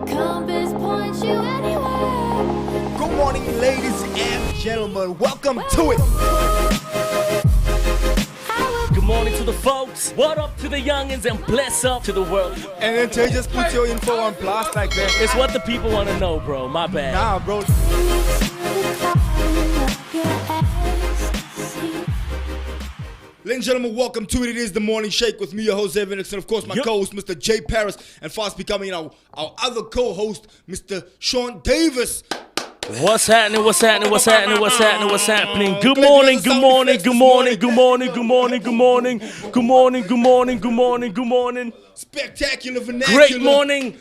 Compass points you anywhere. Good morning, ladies and gentlemen. Welcome to it. Good morning to the folks. What up to the youngins and bless up to the world. And then Tay just put your info on blast like that. It's what the people want to know, bro. My bad. Nah, bro. Ladies and gentlemen, welcome to it. It is the Morning Shake with me, your host, Evan, and of course, my co-host, Mr. J. Paris, and fast becoming our other co-host, Mr. Sean Davis. What's happening? What's happening? What's happening? What's happening? What's happening? Good morning. Good morning. Good morning. Good morning. Good morning. Good morning. Good morning. Good morning. Good morning. Good morning. Spectacular vernacular. Great morning.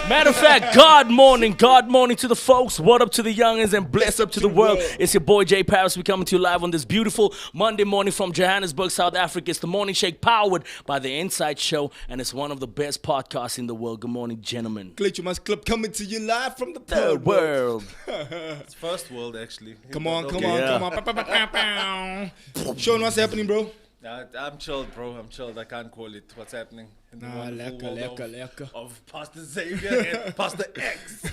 Matter of fact, God morning to the folks. What up to the youngins and bless up to the world. It's your boy Jay Paris. We're coming to you live on this beautiful Monday morning from Johannesburg, South Africa. It's the Morning Shake powered by the Inside Show, and it's one of the best podcasts in the world. Good morning, gentlemen. Glitch, you must clip coming to you live from the Third world. It's first world, actually. Come on. Yeah. Sean, what's happening, bro? I'm chilled, bro. I'm chilled. I can't call it. What's happening? In the wonderful world lekker. of Pastor Xavier and Pastor X.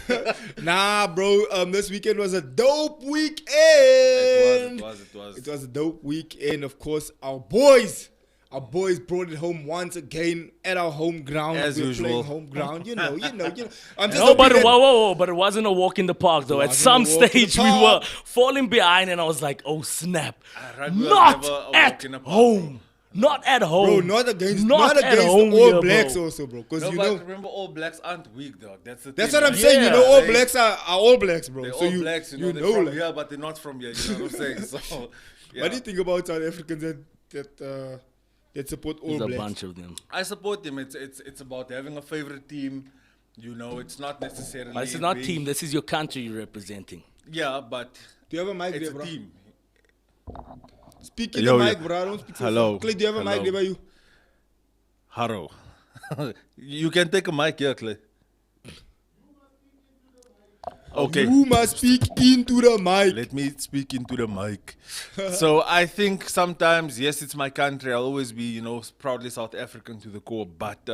Nah, bro. This weekend was a dope weekend. It was. It was a dope weekend. Of course, our boys brought it home once again at our home ground. As We're usual. playing home ground. You know. I'm just No, but hoping that- whoa, but it wasn't a walk in the park though. At wasn't some a walk in the stage we park. were falling behind, and I was like, "Oh snap! Rugby was Not never a walk at in the park. home! Not at home! Bro, not against at home, the All yeah, Blacks bro. also, bro. Because No, you but know remember, All Blacks aren't weak, dog. That's the that's thing. what I'm saying. You know, Yeah, All Blacks are All Blacks, bro. They're So All Blacks, they're know, from like, here, but they're not from here. You know what I'm saying? So, yeah. What do you think about South Africans that support All There's a Blacks? bunch of them. I support them. It's about having a favorite team. You know, it's not necessarily. This is not being- team. This is your country you're representing. Yeah, but Do you have a mic it's there, a bro? team. Speak in Yo, the yo. mic, bro. I don't speak so Hello. fast. Clay, do you have a mic Hello. there by you? Harrow. You can take a mic here, Clay. Okay. You must speak into the mic. Let me speak into the mic. So I think sometimes, yes, it's my country. I'll always be, proudly South African to the core. But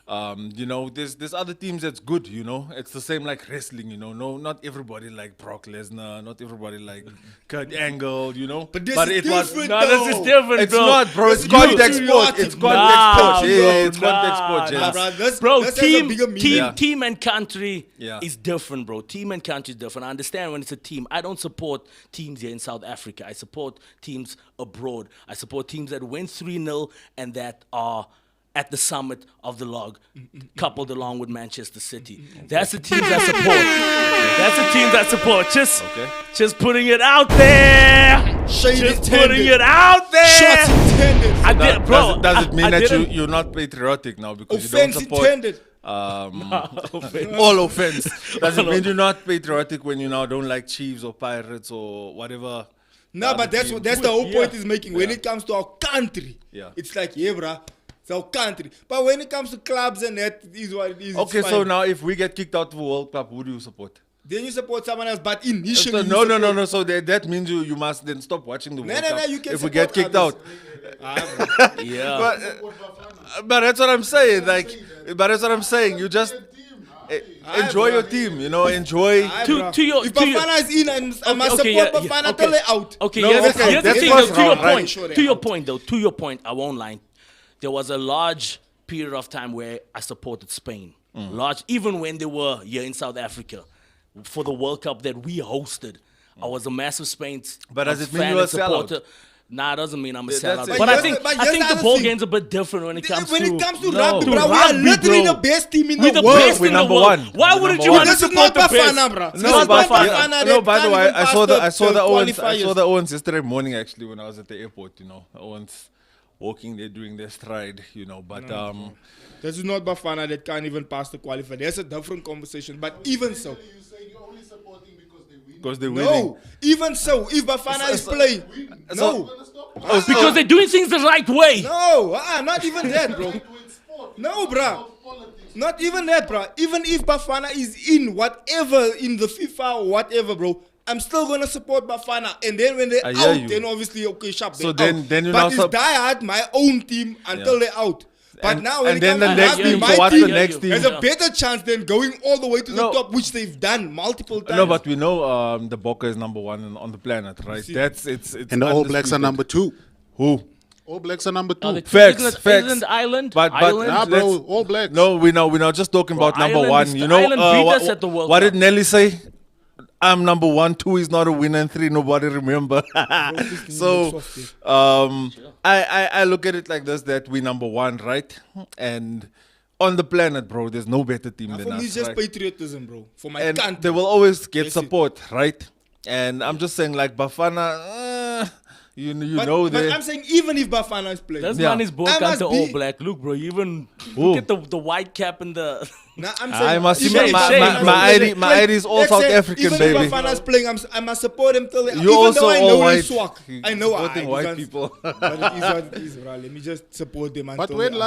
there's other teams that's good. It's the same like wrestling. No, not everybody like Brock Lesnar. Not everybody like Kurt Angle. But this but is it was. different, No, though. this is different, It's bro. not, bro. It's It's contact you. sport. It's Nah, contact sport. Yeah, bro, it's contact sport. nah, Yes. Nah, bro, this Bro, has a team, bigger meaning. team, Yeah. team, and country Yeah. is different, bro. Team and country is different. I understand when it's a team. I don't support teams here in South Africa. I support teams abroad. I support teams that win 3-0 and that are at the summit of the log, coupled along with Manchester City. That's the teams I support. That's the teams I support. Just putting it out there. Shade Just intended. putting it out there. Shots intended. I did, bro. Does it mean I that didn't- you're not patriotic now because Offense you don't support intended. all offense? Does it mean you're not patriotic when you now don't like Chiefs or Pirates or whatever? No, but that's the whole point he's making. When Yeah. it comes to our country, Yeah. it's like, yeah, bruh, it's our country. But when it comes to clubs and that, it is what it is. Okay, it's so fine. now if we get kicked out of the World Cup, who do you support? Then you support someone else, but initially So, you no. support- So that means you must then stop watching the World No, Cup you can if we get support kicked others. out. Yeah. But that's what I'm saying. But that's what I'm saying. You just enjoy your team. Enjoy. Aye, To- bruh. to your- if to your- Bafana is in and I must okay, support yeah, Bafana okay. till they out. Okay, No, here's the- okay, here's the that's thing, first though, to your round, right? point, Sure they to your out. point, though, to your point, I won't lie. There was a large period of time where I supported Spain. Large, even when they were here in South Africa for the World Cup that we hosted. I was a massive Spain But does it mean fan you're a and supporter. sellout? Nah, it doesn't mean I'm a Yeah, that's sellout. it. But But I here's think the- but I here's think the the other ball thing. game's a bit different when it comes When to it comes to No. rugby, To bro, we are rugby, literally bro. the best team in We're the the world. best We're in the number world. one. Why We're wouldn't number you one. want to This is support not the best? Bafana, bro. This No, is not Bafana. Bafana. No, They by the can't way, even I pass saw the Owens. I qualifiers. saw the Owens yesterday morning actually when I was at the airport. Owens walking there doing their stride. But This is not Bafana that can't even pass the qualifier. There's a different conversation. But even so, You say you're only supporting because they win. because they're winning. no. Even so, if Bafana is playing, no, Oh, because they're doing things the right way. no, not even that, bro. With sport. No, bruh. About politics. Not even that, bro. Even if Bafana is in whatever, in the FIFA or whatever, bro, I'm still gonna support Bafana. And then when they're I hear out, you. then obviously okay, sharp. So they're then- out. then you but now it's sup- die hard my own team until Yeah. they're out. But now when and it then comes the to next rugby, team, my so what's team the next team? has a better chance than going all the way to the No. top, which they've done multiple times. No, but we know the Bokke is number 1 on the planet, right? see. That's it's And the All Blacks are undisputed. number 2. Who? All Blacks are number 2. Oh, the- Facts, isn't it- facts. Isn't Ireland? But Ireland? Nah, bro, let's- All Blacks. No, we're now just talking Bro, about number Ireland 1. is- You know, Ireland beat us at the World what Cup. did Nelly say? I'm number 1, 2 is not a winner, and 3 nobody remember. So I look at it like this: that we number 1, right? And on the planet, bro, there's no better team Now, than for me, us. it's just right? patriotism, bro. For my And country. they will always get That's it. support, right? And I'm just saying, like Bafana, you know but they. I'm saying even if Bafana is playing, This Yeah. man is born I must the be- all black. Look, bro, even Who? look at the white cap and the. nah, I'm I saying must see even if my- Bafana my- is my playing- ID my ID is all let's South say African, even baby. if Bafana is playing, I must support him till. You even also though I all know white. he's swag. I know Supporting white people. But it is what it is, bro. Let me just support them. But until when they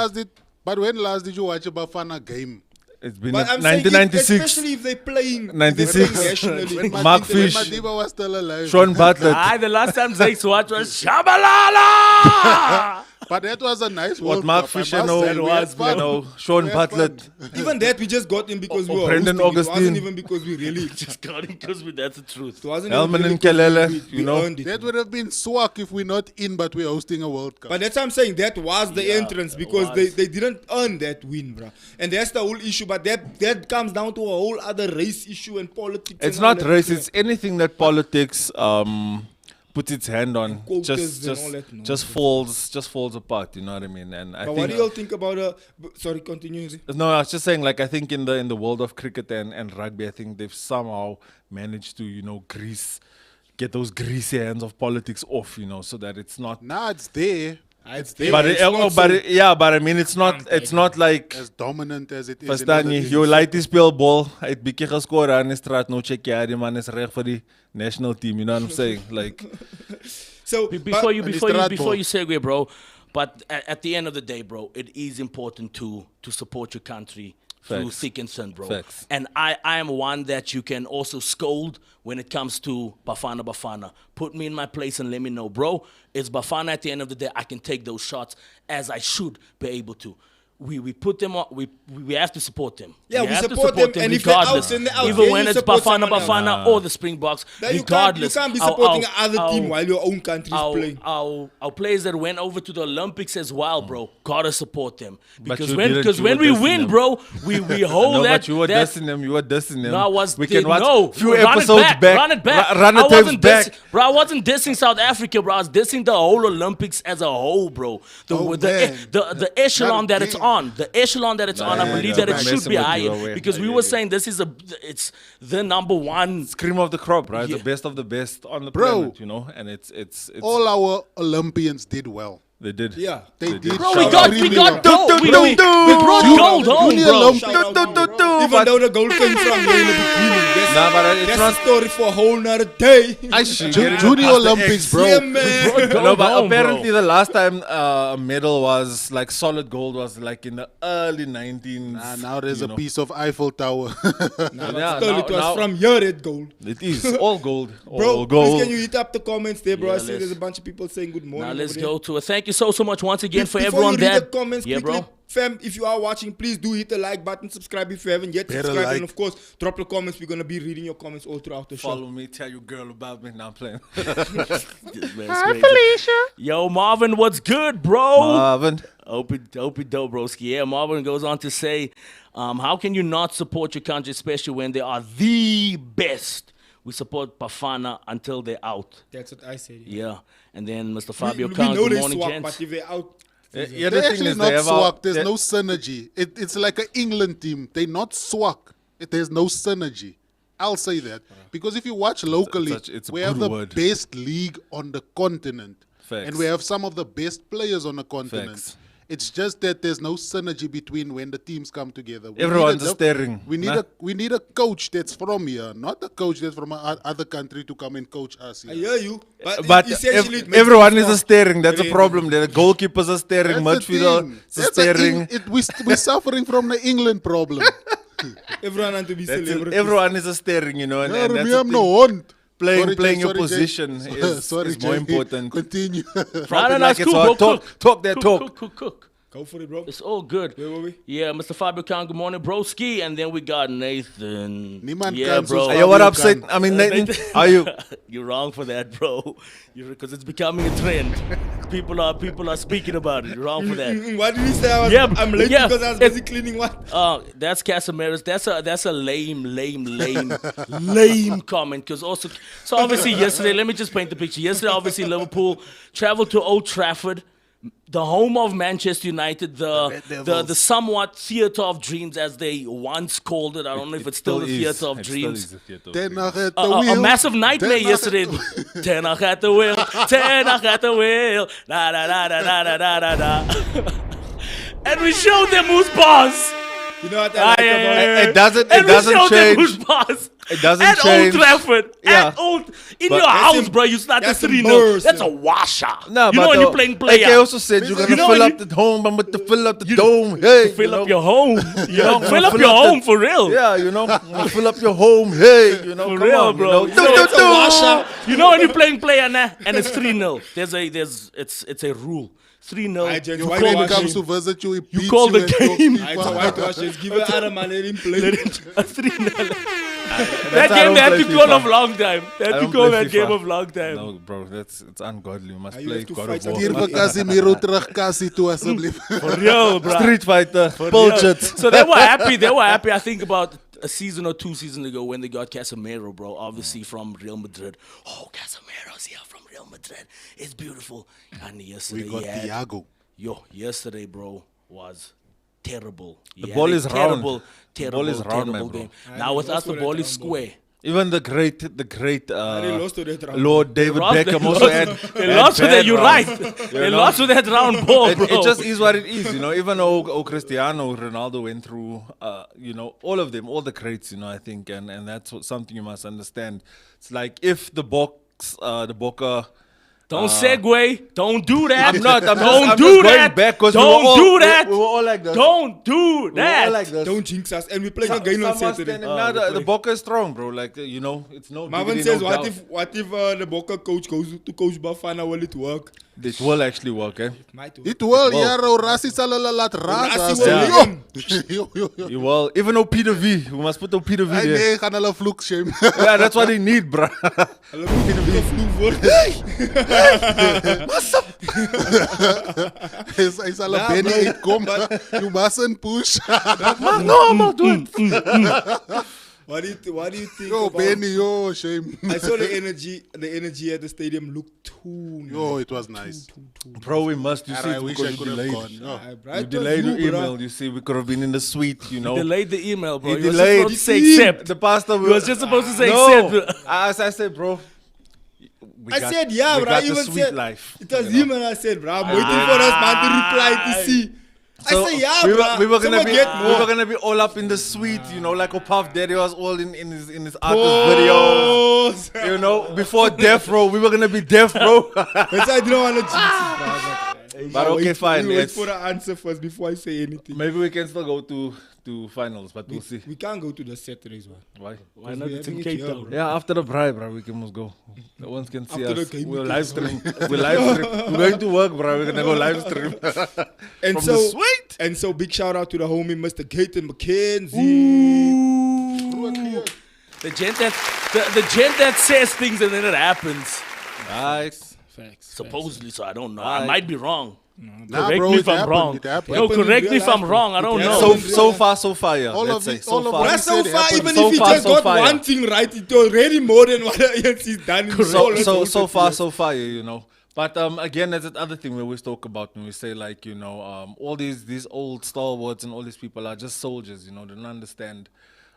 last did you watch a Bafana game? It's been But I'm saying, if, 1996. especially if they're playing, 96. they're playing nationally. When Mark Madiba- Fish. when Madiba was still alive. Sean Butler. The last time Zakes watched was Shabalala. But that was a nice What World Mark Cup, I Fisher must know, say. We had fun. Sean We had Butler. fun. Even that we just got in because we Or were Brendan hosting. It Augustine. wasn't even because we really. Just got it because that's the truth. It wasn't Elman even really and because Kelele, we you know. earned it. That would have been swag if we're not in, but we're hosting a World Cup. But that's what I'm saying. That was the entrance because was. they didn't earn that win, bro. And that's the whole issue. But that comes down to a whole other race issue and politics. It's and all not that. race. It's anything that politics puts its hand on. quotas and all that, no. Just falls apart. You know what I mean? And I But think. what do y'all think about sorry, continue. Zee. No, I was just saying, like, I think in the world of cricket and rugby, I think they've somehow managed to, get those greasy hands of politics off, so that it's not. Nah, it's there. It's there. But it's not so- but I mean, it's not like. as dominant as it is. in Verstaan other jy, things. jou light speelbal, hy het bietjie geskor aan die straat, nou check jy, die man is reg vir die national team, you know what I'm saying? Like, So Before you and it's the right before ball. you segue, bro. But at the end of the day, bro, it is important to support your country through Facts. thick and thin, bro. Facts. And I am one that you can also scold when it comes to Bafana. Put me in my place and let me know, bro. It's Bafana at the end of the day. I can take those shots as I should be able to. We put them on. We have to support them. Yeah, we have to support them, and if they're out, regardless. then they're out. Even Then when you it's support Bafana someone else. or the Springboks, That regardless. you can't be Our- supporting our- another team our- while your own country is playing. our players that went over to the Olympics as well, bro, gotta support them because you when didn't, because you when were we dissing win, them. bro, we hold no, that. but you were that dissing them. no, I was We can watch no, few run it episodes back. Run it back. Run the I tapes wasn't back. bro. I wasn't dissing South Africa, bro. I was dissing the whole Olympics as a whole, bro. Oh, man. The echelon that it's damn. on, the echelon that it's on. I believe that it I'm should messing be with you, higher away. because we Yeah, were yeah. saying it's the number one. Cream of the crop, right? Yeah. The best of the best on the Bro. planet, and it's All our Olympians did well. they did. Yeah. They did. Bro, shout we got really gold. well. We brought gold home, Junior bro. Olympics. Shout out, bro. Even though the goal came from here in the beginning, Nah, but it's that's not. a story for a whole nother day. Junior Olympics, bro. Yeah, man. No, but home, apparently bro. the last time a medal was like solid gold was like in the early 19s. Now there's you a know. piece of Eiffel Tower. Yeah, Still, it was from here at gold. It is all gold. Bro, all gold. please can you hit up the comments there, bro? Yeah, I see let's- there's a bunch of people saying good morning. Now let's over there. go to it. Thank you so much once again for Before everyone you read that. the comments Yeah, quickly, bro. fam, if you are watching, please do hit the like button, subscribe if you haven't yet Better subscribed, like. and of course, drop your comments. We're gonna be reading your comments all throughout the show. Follow me, tell your girl about me. Now I'm playing. Hi, Felicia. Yo, Marvin, what's good, bro? Marvin. Hope it dope, broski. Yeah, Marvin goes on to say, how can you not support your country, especially when they are the best? We support Bafana until they're out. That's what I said. Yeah. And then Mr. Fabio we Khan, know good they morning, swap, gents. but if they're out, Yeah, They're the thing actually is not they have swag. There's they- no synergy. It's like an England team. They're not swag. There's no synergy. I'll say that. Because if you watch locally, it's a we have good the word. best league on the continent. Facts. And we have some of the best players on the continent. Facts. It's just that there's no synergy between when the teams come together. We Everyone's need a- staring, We need nah? we need a coach that's from here, not a coach that's from other country to come and coach us I here. hear you. But essentially, it makes everyone them is a swap. staring. That's a Yeah. problem. The goalkeepers are staring. That's the Midfielder thing. is That's a staring. we're suffering from the England problem. Everyone has to be That's it. celebrities. Everyone is a staring, and Yeah, that's me, the I'm thing. no hond. Playing Sorry, your Jay. position is Sorry, is more Jay. important. Continue. No, Talk no, like it's it's cool, hard. bro. Talk that talk. Cook. Go for it, bro. It's all good. Where were we? Yeah, Mr. Fabio Khan, good morning, broski. And then we got Nathan. Niemand yeah, kan bro. soos Yo, what up, Fabio Satan? kan. I mean, Nathan, are you? You're wrong for that, bro. Because it's becoming a trend. People are speaking about it. You're wrong for that. Why did he say I was, Yeah, I'm late yeah, because I was busy cleaning what? That's Casemiro's. That's a lame comment. Because also, so obviously yesterday, let me just paint the picture. Yesterday, obviously Liverpool traveled to Old Trafford, the home of Manchester United, the somewhat theatre of dreams, as they once called it. I don't know if it's still the theatre of dreams. Ten Hag at the A wheel. massive nightmare Ten Hag yesterday. Ten Hag at the wheel. Ten Hag at the wheel. Da da da da da da da da. And we showed them who's boss. You know what I like about It doesn't. And It we doesn't showed them change. who's boss. It doesn't at change. Old Trafford. Yeah. At Old in But your that's house, im- bro. You started that's 3-0. immersed, That's yeah. a washer. No, you but know when you're playing player. AK also said you're You gonna know fill when up the home, but with to fill up the dome. Hey, fill you up know? your home. You know, Yeah, fill up fill your up the- home for real. Yeah, you know, fill up your home. Hey, you know, For come real, on, bro. You You know, know, do, it's do, a do. washer. You know when you're playing player now and it's 3-0. It's a rule. 3-0. I just- You why call they When the it comes game. to visit you, he beats call you the and game. talk I it's a whitewash. Just give it Adam and let him play. A 3-0. That That's why I game don't they had play to call FIFA. off long time. They had I to don't call play that game FIFA. off long time. No, bro, it's ungodly. You must You play have to God fight of War. Hier vir Casemiro terug Cassie toe asseblief. For real, bro. Street Fighter, Yeah. bullshit. So they were happy. They were happy. I think about a season or 2 seasons ago when they got Casemiro, bro. Obviously from Real Madrid. Oh, Casemiro's here from Real Madrid. It's beautiful. And yesterday, We got Thiago. yesterday, bro, was terrible. The He ball had a is round. terrible, The ball is round, terrible man, bro. game. Now with us, the ball is square. Even the great They lost to that round. Lord David Lost- Beckham they also lost- had. They had lost with bad that. You're rounds. right. You They know? lost with that round ball, bro. It just is what it is, you know. Even though Cristiano Ronaldo went through, you know, all of them, all the greats, you know. I think, and that's something you must understand. It's like if the Boca. Don't segue. Don't do that. I'm not. I'm Don't just, I'm do just going that. back because Don't do that. We were all like this. Don't do We were that. all like this. Don't jinx us. And we're playing again on Some are Saturday. standing- nah, the Boca is strong, bro. Like you know, it's no. Marvin diggity, says, no what doubt. if the Boca coach goes to Coach Bafana? Will it work? It will actually work, eh? Might work. Dit wel, ja, Rassi sal hulle laat raas. Rassie as- wil Ja. leen. Jo. You will. Even though Peter V, we must put Peter V Hey, there. nee, gaan hulle vloek shame. Yeah, that's what they need, bro. Hulle moet weer vloek word. Hy sal 'n Ja, Benny bro. uitkom. You mustn't push. Normal, do it. What do you think Yo, about... Benny, yo, shame. I saw the energy at the stadium looked too Yo, it was nice. Bro, we must. You see, I it's wish because I you could have delayed. gone. No. You delayed your email. You see, we could have been in the suite, you know. Delayed the email, bro. He You was delayed. just supposed to say He- accept. The pastor You was just supposed to say no. accept. As I said, bro. we I got- said, yeah, we bro. got I the even sweet said, life. it was you know. him and I said, bro, I'm waiting for us man to reply to see. So I said, yeah, we bro. were, we were gonna Someone be get more. we were gonna be all up in the suite, you know, like a Puff Daddy was all in his artist videos. Oh, You know, before Death Row, we were gonna be Death Row. That's why I didn't want to jinx it, bro. I was like, But okay, fine. Wait It's- for the answer first before I say anything. Maybe we can still go to finals, but we'll see. We can't go to the Saturdays one. Why? Why not? we It's in having it Cape here, Town. bro. Yeah, after the bribe, bro, we can must go. The ones can see After the us. game, We'll we live can stream. We'll live stream. We're going to work, bro. We're gonna go live stream. And From so, the suite. and so, big shout out to the homie Mr. Gaten McKenzie. The gent that says things and then it happens. Nice. Facts. Supposedly, so I don't know. Right. I might be wrong. Nah, Correct bro, me it if I'm happened, wrong. it happened. Yo, Happened in correct me real if I'm life, wrong. I bro. don't It know. happened. So far, yeah. All Let's of say it- so all of far. it- That's so said far, happened. even So if he far, just so got far, yeah. one thing right, it's already more than what else he's done. In all his whole So far, 30 years. so far, you know. But again, there's that other thing we always talk about when we say like, you know, all these old stalwarts and all these people are just soldiers, you know. They don't understand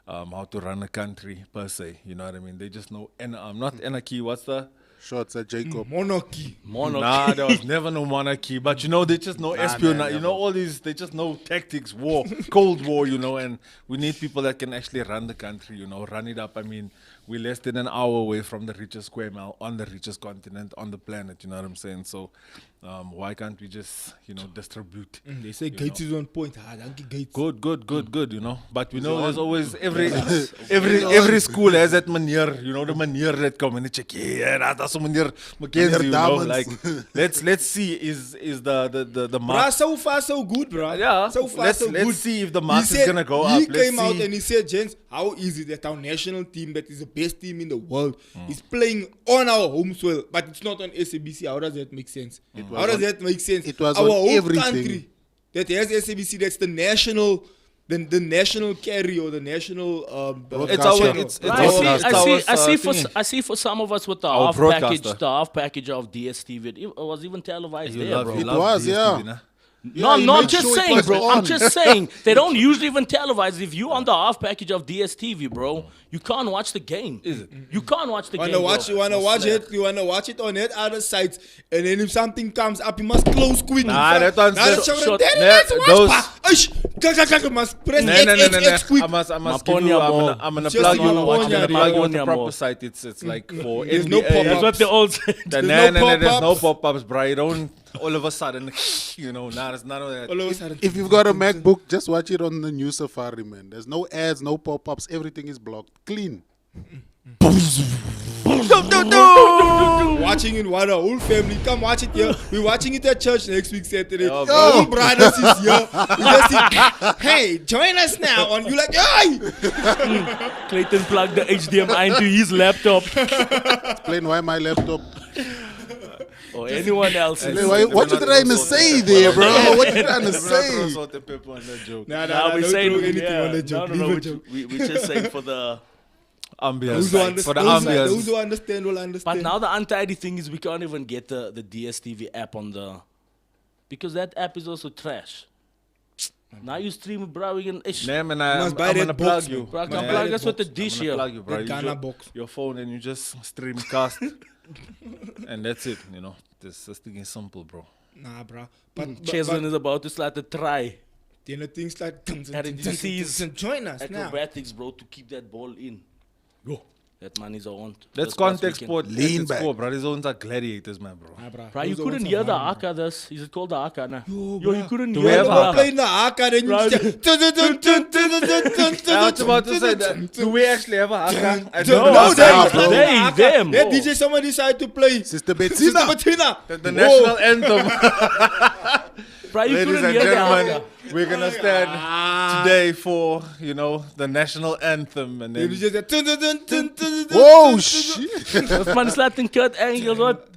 how to run a country per se. You know what I mean? They just know not anarchy. What's the Shots at Jacob. Monarchy. Nah, there was never no monarchy. But you know, they just know espionage. You know, all these, they just know tactics, war, Cold War, you know, and we need people that can actually run the country, you know, run it up. I mean, we're less than an hour away from the richest square mile on the richest continent on the planet. You know what I'm saying? So why can't we just, distribute? They say Gates is on point. Thank you, Gates. Good. You know, but we know there's always every school has that manier. You know, the manier that come and they check. Yeah, that's a manier. Mackenzie, you know, like let's see is the Bruh, mark. so far so good, bruh. Yeah, So far let's so good. see if the He mark is said- gonna go He up. Let's came out see. and he said, gents, how is it that our national team, that is the best team in the world, is playing on our home soil, but it's not on SABC? How does that make sense? How does that make sense? It was our on whole everything. country that has SABC, that's the national, the national carry or the national. It's our channel. it's I see, our- I see for some of us with the Our half package, broadcaster. the half package of DSTV, it was even televised You there, love- bro. you It love was, DSTV, yeah. nah? No, he no, I'm made just sure it saying, was bro. I'm on. just saying. They don't usually even televise. If you on the half package of DSTV, bro, you can't watch the game. Is it? You can't watch the game. You wanna watch it on that other sites, and then if something comes up, you must close quick. Nah, that one's Nah, just- that's short- then nah, let's watch, those- pa. Ush, must press No. X quick. I must give Maponya you. ball. I'm gonna Just plug you. Maponya, I'm gonna plug you with the Maponya proper ball. site. It's like for There's no NBA. pop-up. That's what they all said. There's No, no there's no pop-ups. pop-ups, bro. You don't all of a sudden, nah, there's none of that. All of a sudden, If you've got a MacBook, just watch it on the new Safari, man. There's no ads, no pop-ups. Everything is blocked. Clean. watching it, what a whole family. Come watch it here. We're watching it at church next week, Saturday. Yo, Your whole brothers is here. We just see, hey, join us now. And you like, hey! Clayton plugged the HDMI into his laptop Explain why my laptop. or anyone else. What you trying to say there, bro? What you trying to say? Salt and pepper on that joke. Nah, Now we don't saying throw anything yeah, on the joke. No, Leave no, a joke. we just saying for the. Ambience. Those For the those ambience. who understand will understand. But now the untidy thing is we can't even get the DSTV app on the, because that app is also trash. Now you stream, bro. We can. Nah, man, I'm must buy gonna that plug box, you. man. Bro, I Man, can buy plug that us with the box. dish I'm gonna here. plug you, bro. The You Ghana show box. your phone and you just stream cast, and that's it. You know, this thing is simple, bro. Nah, bro. But Cheslin is about to start to try you know, things like did you see his join us now. acrobatics, bro, to keep that ball in. Go. That man is on. That's contact sport. Lean Lean back. sport, bro. These ones are gladiators, man, bro. Nah, bro. Bro, you Those are couldn't ones hear the surviving, bro. haka. This is it called the haka? Nah? Yo, Yo, you bro. couldn't Do hear we have the a We're haka. playing the haka, then you Right. just I was about to say that. Do we actually have a haka? I No, don't know. no, Nah, bro. them. That DJ someone decided to play Sister Sister Bettina. Bettina. The national anthem. Bro, you Ladies couldn't and hear the gentlemen, haka. we're gonna stand today for the national anthem, and Then then you just said, dun, dun, dun, dun, dun, dun, dun, Whoa, dun, shit. This man is Latin Kurt Angles. What?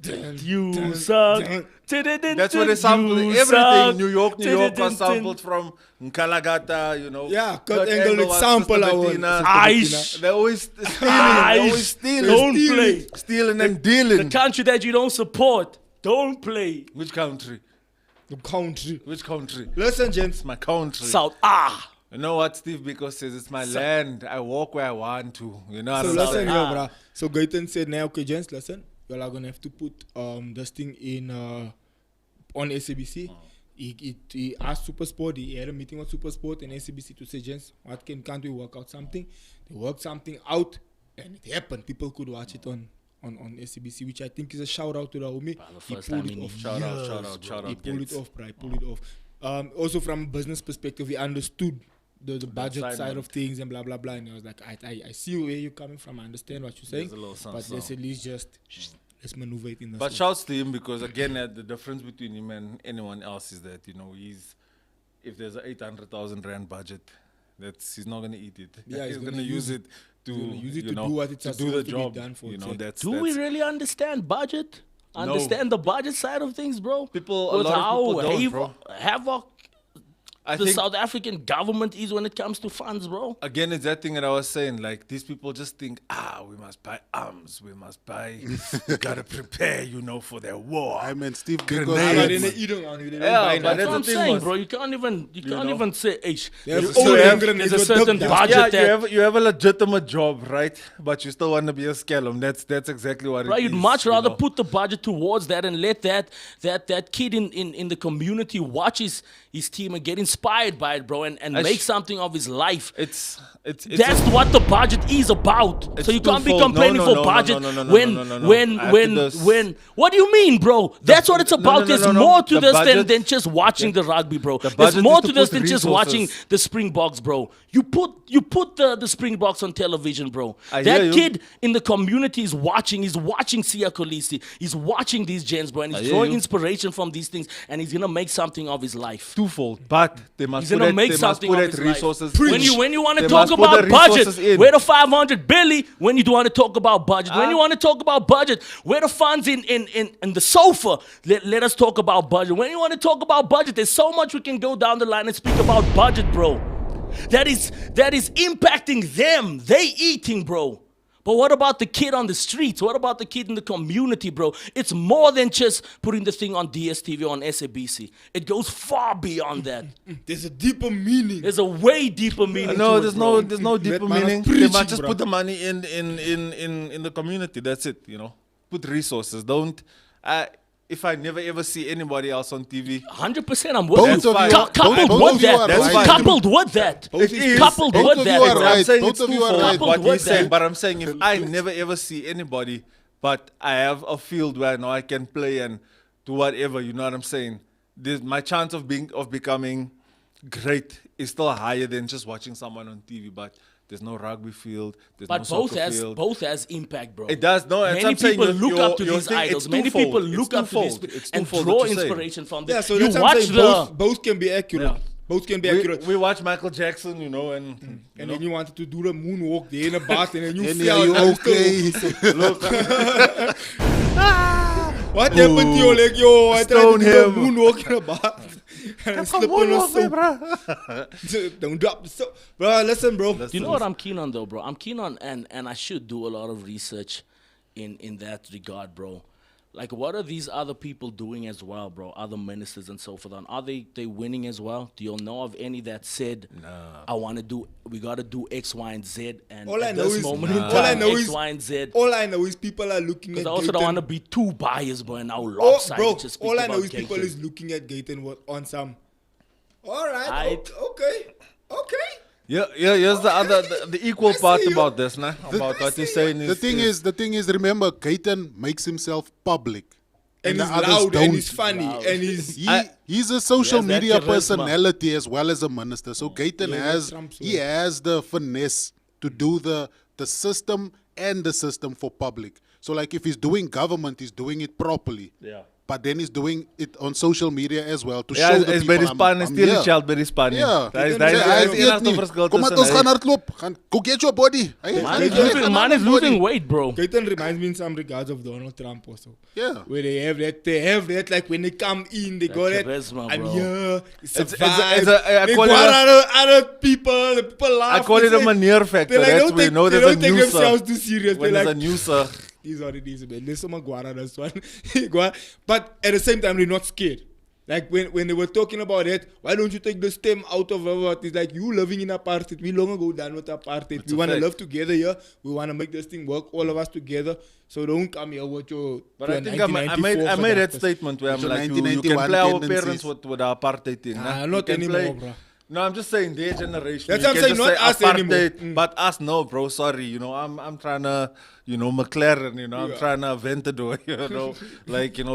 You suck. that's where they sampled You everything. suck. New York was sampled from Nkalagata, Yeah, Kurt Angle was example Sister our Bettina. Aish. They're always stealing. They're Aish. always stealing. Don't play. Stealing and The dealing. country that you don't support, don't play. Which country? The country. Which country? Listen, gents. It's my country. South. You know what Steve Biko says? It's my land. I walk where I want to. You know what So I'm listen saying? here, bro. So Gaitan said, now, okay, gents, listen. Y'all are gonna have to put this thing in on SABC. He asked Supersport. He had a meeting with Supersport and SABC to say, gents, can't we work out something? They worked something out, and it happened. People could watch it on SABC, which I think is a shout out to the homie. the He first pulled time it in off. Shout out, Yes, shout out, bro. shout He out, pulled Gates. it off, bro. He pulled it off. Also from a business perspective, he understood the budget side assignment. of things and blah blah blah. And I was like, I see where you're coming from. I understand what you're saying, There's a little but something, let's at least just let's maneuver it in the. But shouts to him because again, the difference between him and anyone else is that if there's a 800,000 rand budget, he's not gonna eat it. Yeah, he's he's gonna gonna use it to use it you to know, do what it's to do supposed the to be job. done for, You know, so- that's Do we really understand budget? Understand the budget side of things, bro? People- a With lot of how people don't, bro. havoc I the think South African government is when it comes to funds, bro. again, it's that thing that I was saying. Like these people just think, we must buy arms, we gotta prepare, for their war. I mean, Steve Grenades. Biko but said- then they eat on you. They don't Yeah, buy but that. That's that's what I'm the thing saying, was- bro. You can't know? even say, "Ish." There's you all still have- England there's is a your certain dub budget dance. that, you have a legitimate job, right? But you still want to be a scallum. That's exactly what it right? is. You'd much you rather know? put the budget towards that and let that kid in the community watch his team and get inspired by it, bro, and I make sh- something of his life. It's That's what the budget is about. It's So you can't be twofold. complaining No, for no, budget no, no, no, when no, no, no, no. After this- when. What do you mean, bro? That's what it's about. There's no. more to The this budget- than just watching the rugby, bro. There's budget more is to to this put than just watching resources. the Springboks, bro. You put the Springboks on television, bro. I hear That you. kid in the community is watching. He's watching Sia Kolisi. He's watching these gens, bro, and I he's hear drawing you. inspiration from these things, and he's gonna make something of his life. twofold, but they must He's put gonna that, make they must something put of that his life. resources. When you want to They talk must put the about budget, resources in. where the 500 billy? When you want to talk about budget, when Ah. you want to talk about budget, where the funds in the sofa? Let us talk about budget. When you want to talk about budget, there's so much we can go down the line and speak about budget, bro. That is impacting them. They eating, bro. But what about the kid on the streets? What about the kid in the community, bro? It's more than just putting the thing on DSTV or on SABC. It goes far beyond that. There's a deeper meaning. There's a way deeper meaning. No, to there's it, bro. no deeper man was meaning. They preaching, must just bro. put the money in the community. That's it. Put resources. Don't. If I never ever see anybody else on TV, 100%, I'm with Both you. of you Cou- coupled both with of you that. are That's right. fine. Coupled with that. Both is- Coupled both with of that. you are exactly. right. I'm saying Both it's of you are twofold, right. what Coupled with he's saying. that. But I'm saying if I never ever see anybody, but I have a field where I know I can play and do whatever, you know what I'm saying? My chance of becoming great is still higher than just watching someone on TV. But there's no rugby field. There's no But soccer field. both has impact, bro. It does, no, that's Many what I'm saying, people your- look up to your these thing, it's idols. Many twofold. people It's look up to twofold. these It's and twofold draw what you're saying. inspiration from them. Yeah, so you that's what I'm watch saying. the Both can be accurate. Yeah. Both can be accurate. We watch Michael Jackson, and And then you wanted to do the moonwalk there in a bath, and then you And fell. are you and you okay? What happened to your leg, yo? I tried to Stone do the him. moonwalk in a bath. And I slip on the soap. Don't drop the soap. Bro, listen, bro. Do you know what I'm keen on though, bro? I'm keen on and I should do a lot of research in that regard, bro. Like, what are these other people doing as well, bro? Other ministers and so forth. And are they winning as well? Do you know of any that said, we got to do X, Y, and Z? And All I at know this is- moment in all I time, know X, is- Y, and Z. All I know is people are looking Because at I also don't Gaten. want to be too biased, bro, and now Oh, lopsided bro, to speak all I about know is people Gaten. is looking at Gaten on some. All right, Aight. okay. Yeah, here's the equal I part see you. about this, nah? About what he's saying is The thing is, remember, Gaten makes himself public. And the he's others loud and don't. he's funny and he's. He's a social He has that media charisma. personality as well as a minister. So Gaten Yeah, has Trump's he has the finesse to do the system and the system for public. So like if he's doing government, he's doing it properly. Yeah. But then he's doing it on social media as well to Ja, show the is people by die span, is I'm teen die here. child by die span. Ja. Daar is Hy daar is het Hy die weet enigste nie. verskil Kom maar tussen ons gaan hy. hardloop. Go get your body. Hey, Man hey, is hey, losing, gaan man naar is body. losing weight, bro. Gaten reminds me in some regards of Donald Trump also. Yeah. Where they have that, like when they come in, they got that. charisma, I'm bro. here. It's a It's a- vibe. I They call go it a- out other people, the people laugh. I call they it a say- meneer factor. They like, That's don't we take, know they there's a don't take new themselves sir. too serious. When They're there's a like, new sir. these are it is, man. There's some guara this one. But at the same time, they're not scared. Like when they were talking about it, why don't you take the stem out of what? It's like you living in apartheid. We long ago done with apartheid. It's We a want to fact. live together here. We want to make this thing work, all of us together. So don't come here with your. But I think I made that statement where I'm Your like, you can 1991 play our tendencies. parents with the apartheid thing. Ah, nah. not You can anymore, play- bro. No, I'm just saying their generation. That's You what I'm can saying, just not say us anymore. apartheid, But us, no, bro. Sorry, I'm trying to, McLaren. I'm trying to Aventador.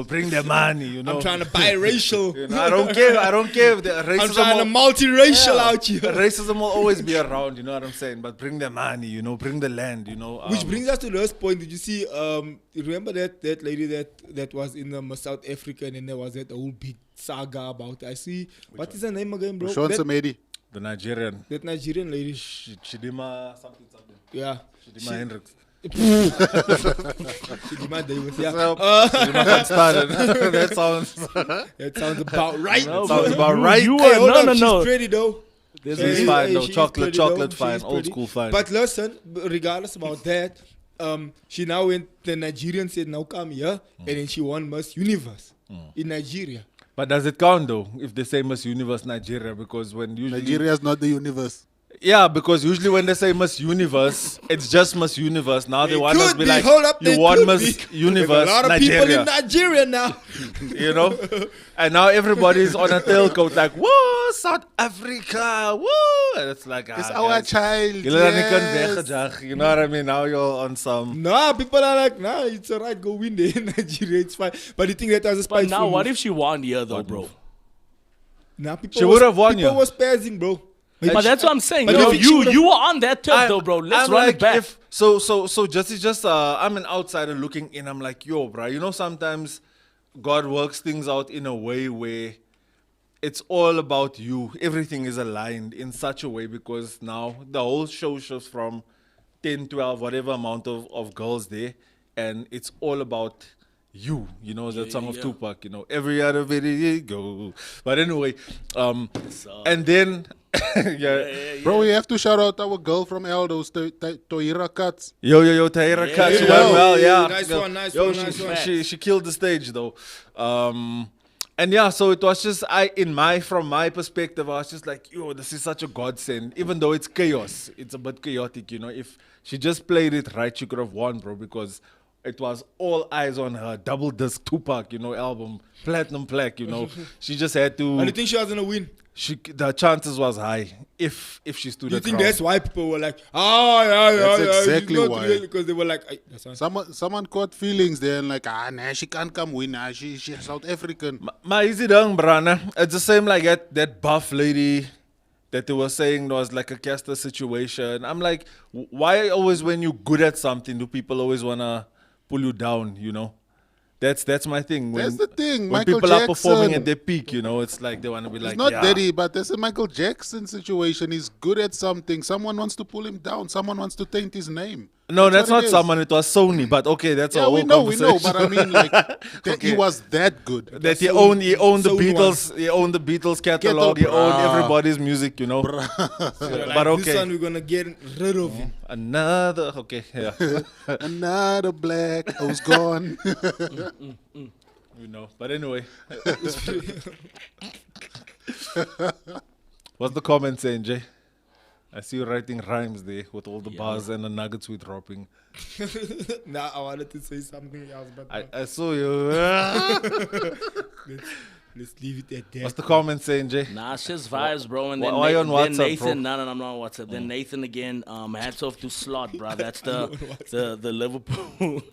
Bring the money. I'm trying to biracial. I don't care. I don't care if the racism. I'm trying to will- multiracial Yeah. out here. Racism will always be around. You know what I'm saying? But bring the money. Bring the land. Which brings us to the last point. Did you see? You remember that lady that was in South Africa, and then there was that whole big saga about. I see. What is her name again, bro? Sean That, Samedi. the Nigerian. that Nigerian lady. Chidima something. Yeah. Chidima Hendricks. Chidima Davis. Yeah. Chidima van Staden. That sounds about right. No, Sounds bro, about right. You Hey, are, hold no, up, no, she's no. pretty though. There's She's a- fine though. She is Chocolate pretty though. fine. She is Old pretty. school fine. But listen, regardless about that, she now went. The Nigerian said, "Now come here," and then she won Miss Universe in Nigeria. But does it count though if they say Miss Universe Nigeria? Because when usually Nigeria is not the universe. Yeah, because usually when they say Miss Universe, it's just Miss Universe. Now they want us to Could be be, like, hold up, you they won could Miss be. Universe, There's a lot of Nigeria. people in Nigeria now. You know? And now everybody's on a tailcoat like, whoa, South Africa, whoa. And it's like, It's ah, our guys, child. julle laat nie kan Yes. weggejag. You know what I mean? Now you're on some. Nah, people are like, nah, it's alright, go win there in Nigeria, it's fine. But you think that was a But spiteful now, what move? if she won here, though, bro? Nah, people She was- would have won, People yeah. was spazzing, bro. Maybe But she- that's what I'm saying. But No, if she would've- you were on that turf, though, bro. Let's run like, it back. So just I'm an outsider looking in. I'm like, yo, bro. You know, sometimes God works things out in a way where it's all about you. Everything is aligned in such a way because now the whole show shifts from 10, 12, whatever amount of girls there, and it's all about you. You know, that song of yeah. Tupac, you know, every other video go. But anyway, and then yeah. Bro, we have to shout out our girl from Eldo's, Toira Katz. Yo, Tahira Yeah. Kat, she Yeah. done well, yeah. Nice Yo, one, nice yo, one, she, nice one. She killed the stage though. And yeah, so it was just from my perspective, I was just like, yo, this is such a godsend. Even though it's chaos, it's a bit chaotic, you know. If she just played it right, she could have won, bro, because it was all eyes on her double disc Tupac, you know, album, platinum plaque, you know. She just had to. And you think she was gonna win? The chances was high if she stood. You her think ground. that's why people were like, yeah, That's yeah, exactly she's not why. real, because they were like, that's not Someone caught feelings there and like, nah, she can't come win. Nah, she's South African. Maar is it done, Brana? It's the same like that buff lady that they were saying was like a caster situation. I'm like, why always when you're good at something do people always wanna pull you down? You know, that's my thing. That's the thing, When Michael people are performing Jackson. at their peak, you know, it's like they wanna be like, It's not yeah. Daddy, but there's a Michael Jackson situation. He's good at something. Someone wants to pull him down. Someone wants to taint his name. No, that's what not it is. someone. It was Sony, but okay, that's a Yeah, whole we know. conversation. But I mean, like, that Okay. he was that good. That he owned the Sony Beatles, he owned the Beatles catalog, he owned everybody's music, you know. They're like, But this okay. one we're gonna get rid of him. Another, okay, yeah. Another black who's gone. You know, but anyway. What's the comment saying, Jay? I see you writing rhymes there with all the bars and the nuggets we're dropping. Nah, I wanted to say something else, but I saw you. let's leave it at that. What's the comment saying, Jay? Nah, it's just vibes, bro. And Why- then, why Na- on then WhatsApp, Nathan, bro? no, I'm not on WhatsApp. Then Nathan again, hats off to Slot, bro. That's the Liverpool.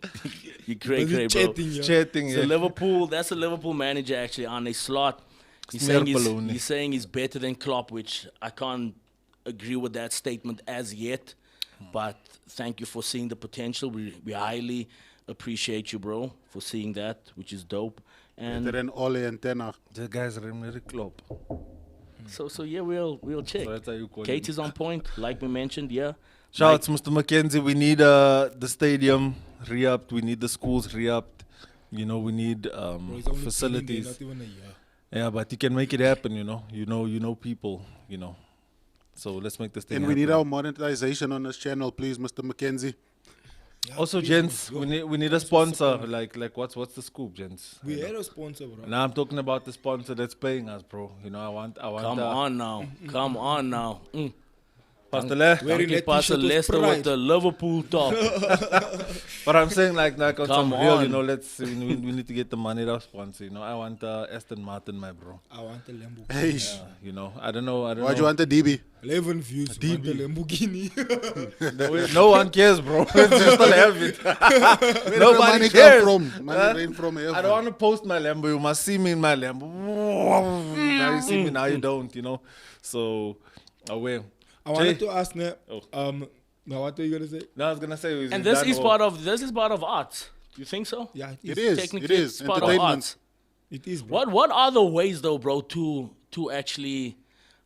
You cray, Was cray, it bro. chatting, yeah? Chatting, So yeah. Liverpool, that's a Liverpool manager actually, Arne Slot. He's Mere saying baloney. he's saying he's better than Klopp, which I can't agree with that statement as yet. But thank you for seeing the potential. We highly appreciate you, bro, for seeing that, which is dope. And Better than Ole and Tenach. The guy's really Klopp. so yeah, we'll check. So that's how you call Kate him. is on point, like we mentioned. Yeah. Shout out to Mr. McKenzie. We need the stadium re-upped. We need the schools re-upped. You know, we need Bro, it's only training day, facilities. not even a year. Yeah, but you can make it happen, you know. You know people, you know. So let's make this thing And we happen. need our monetization on this channel, please, Mr. Mackenzie. Also, gents, we need a sponsor. Like what's the scoop, gents? We had a sponsor, bro. Now I'm talking about the sponsor that's paying us, bro. You know, I want. Come on now. Come on now. Pastor Le. Wearing Dankie that Pastor t-shirt with Leicester pride. with the Liverpool top. But I'm saying like on Come some real, you on. know, we need to get the money to sponsor. You know, I want Aston Martin, my bro. I want a Lamborghini. Hey, You know, I don't know. why'd you want a DB? 11 views. Want a Lamborghini. No one cares, bro. Let's just still have it. Where Nobody the money cares. come from? Money Huh? rain from heaven. I don't want to post my Lambo. You must see me in my Lambo. Now you see me, now you don't, you know. So, away. I wanted Jay? to ask, ne, Oh. now what are you gonna say? No, I was gonna say. And this is part of art. You think so? Yeah, It is. Technically, It it's is. part of Entertainment. art. It is, bro. What are the ways though, bro, to actually,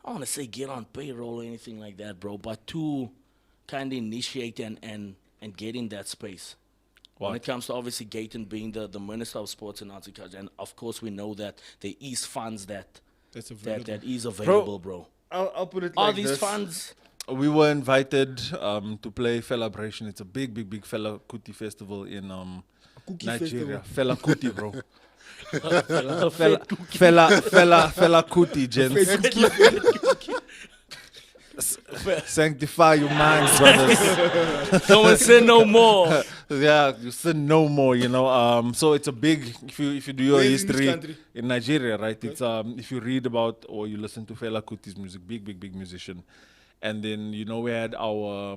I don't want to say get on payroll or anything like that, bro, but to kind of initiate and get in that space. When What? it comes to obviously Gayton being the Minister of Sports and Arts and Culture, and of course we know that there is funds that That's available. that is available, bro. I'll put it Are like these this. funds? We were invited to play Felabration. It's a big Fela Kuti festival in Cookie Nigeria. festival. Fela Kuti, bro. Fela Fela Kuti, gents. Sanctify your minds, brothers. Don't sin no more. Yeah, you sin no more, you know. So it's a big, if you do your Where is in which history country? in Nigeria, right? It's if you read about or you listen to Fela Kuti's music, big musician, and then you know we had our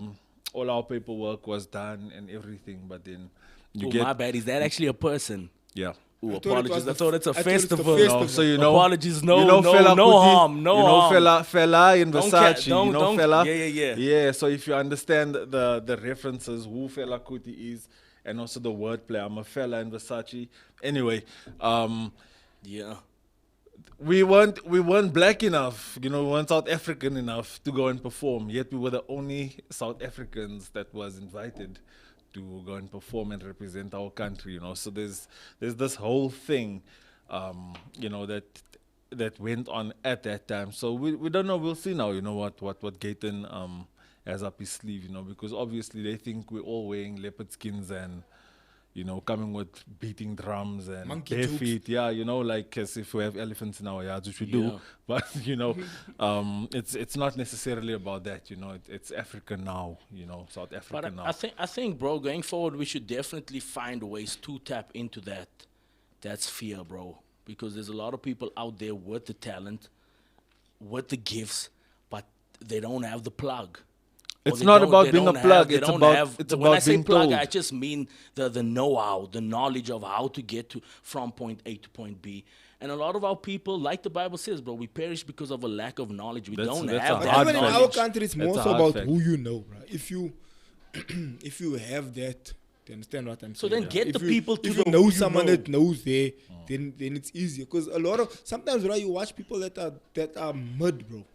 all our paperwork was done and everything, but then you Oh, get my bad. Is that actually a person? yeah. Ooh, I thought it was apologies. I the thought it's a I thought it's the festival. festival. No, so you know, Apologies. No, you know no, Fela no Kuti, harm. No you know harm. Fela in Don't Versace, don't- you know don't- Fela. yeah. Yeah, so if you understand the references, who Fela Kuti is, and also the wordplay, I'm a Fela in Versace. Anyway, Yeah. we weren't black enough, you know, we weren't South African enough to go and perform. Yet we were the only South Africans that was invited to go and perform and represent our country, you know. So there's this whole thing, you know, that went on at that time. So we don't know. We'll see now. You know what Gaten has up his sleeve, you know, because obviously they think we're all wearing leopard skins and, you know, coming with beating drums and Monkey bare jokes. feet. Yeah, you know, like as if we have elephants in our yards, which we Yeah. do. But you know, it's not necessarily about that. You know, it's Africa now. You know, South Africa But now. I think, bro, going forward, we should definitely find ways to tap into that sphere, bro. Because there's a lot of people out there with the talent, with the gifts, but they don't have the plug. Or It's they not don't- about they being a don't plug, they it's don't about- it's when I about say being plug, told. I just mean the know-how, the knowledge of how to get from point A to point B. And a lot of our people, like the Bible says, bro, we perish because of a lack of knowledge. We That's- don't that's have a But that hard even in fact. our knowledge. country, it's more That's a so hard about fact. who you know, bro. If you if you have that, do you understand what I'm saying? So then bro? get If the you- people to if you the know who you someone know. that knows there, then it's easier. Because a lot of sometimes, right, you watch people that are mud, bro.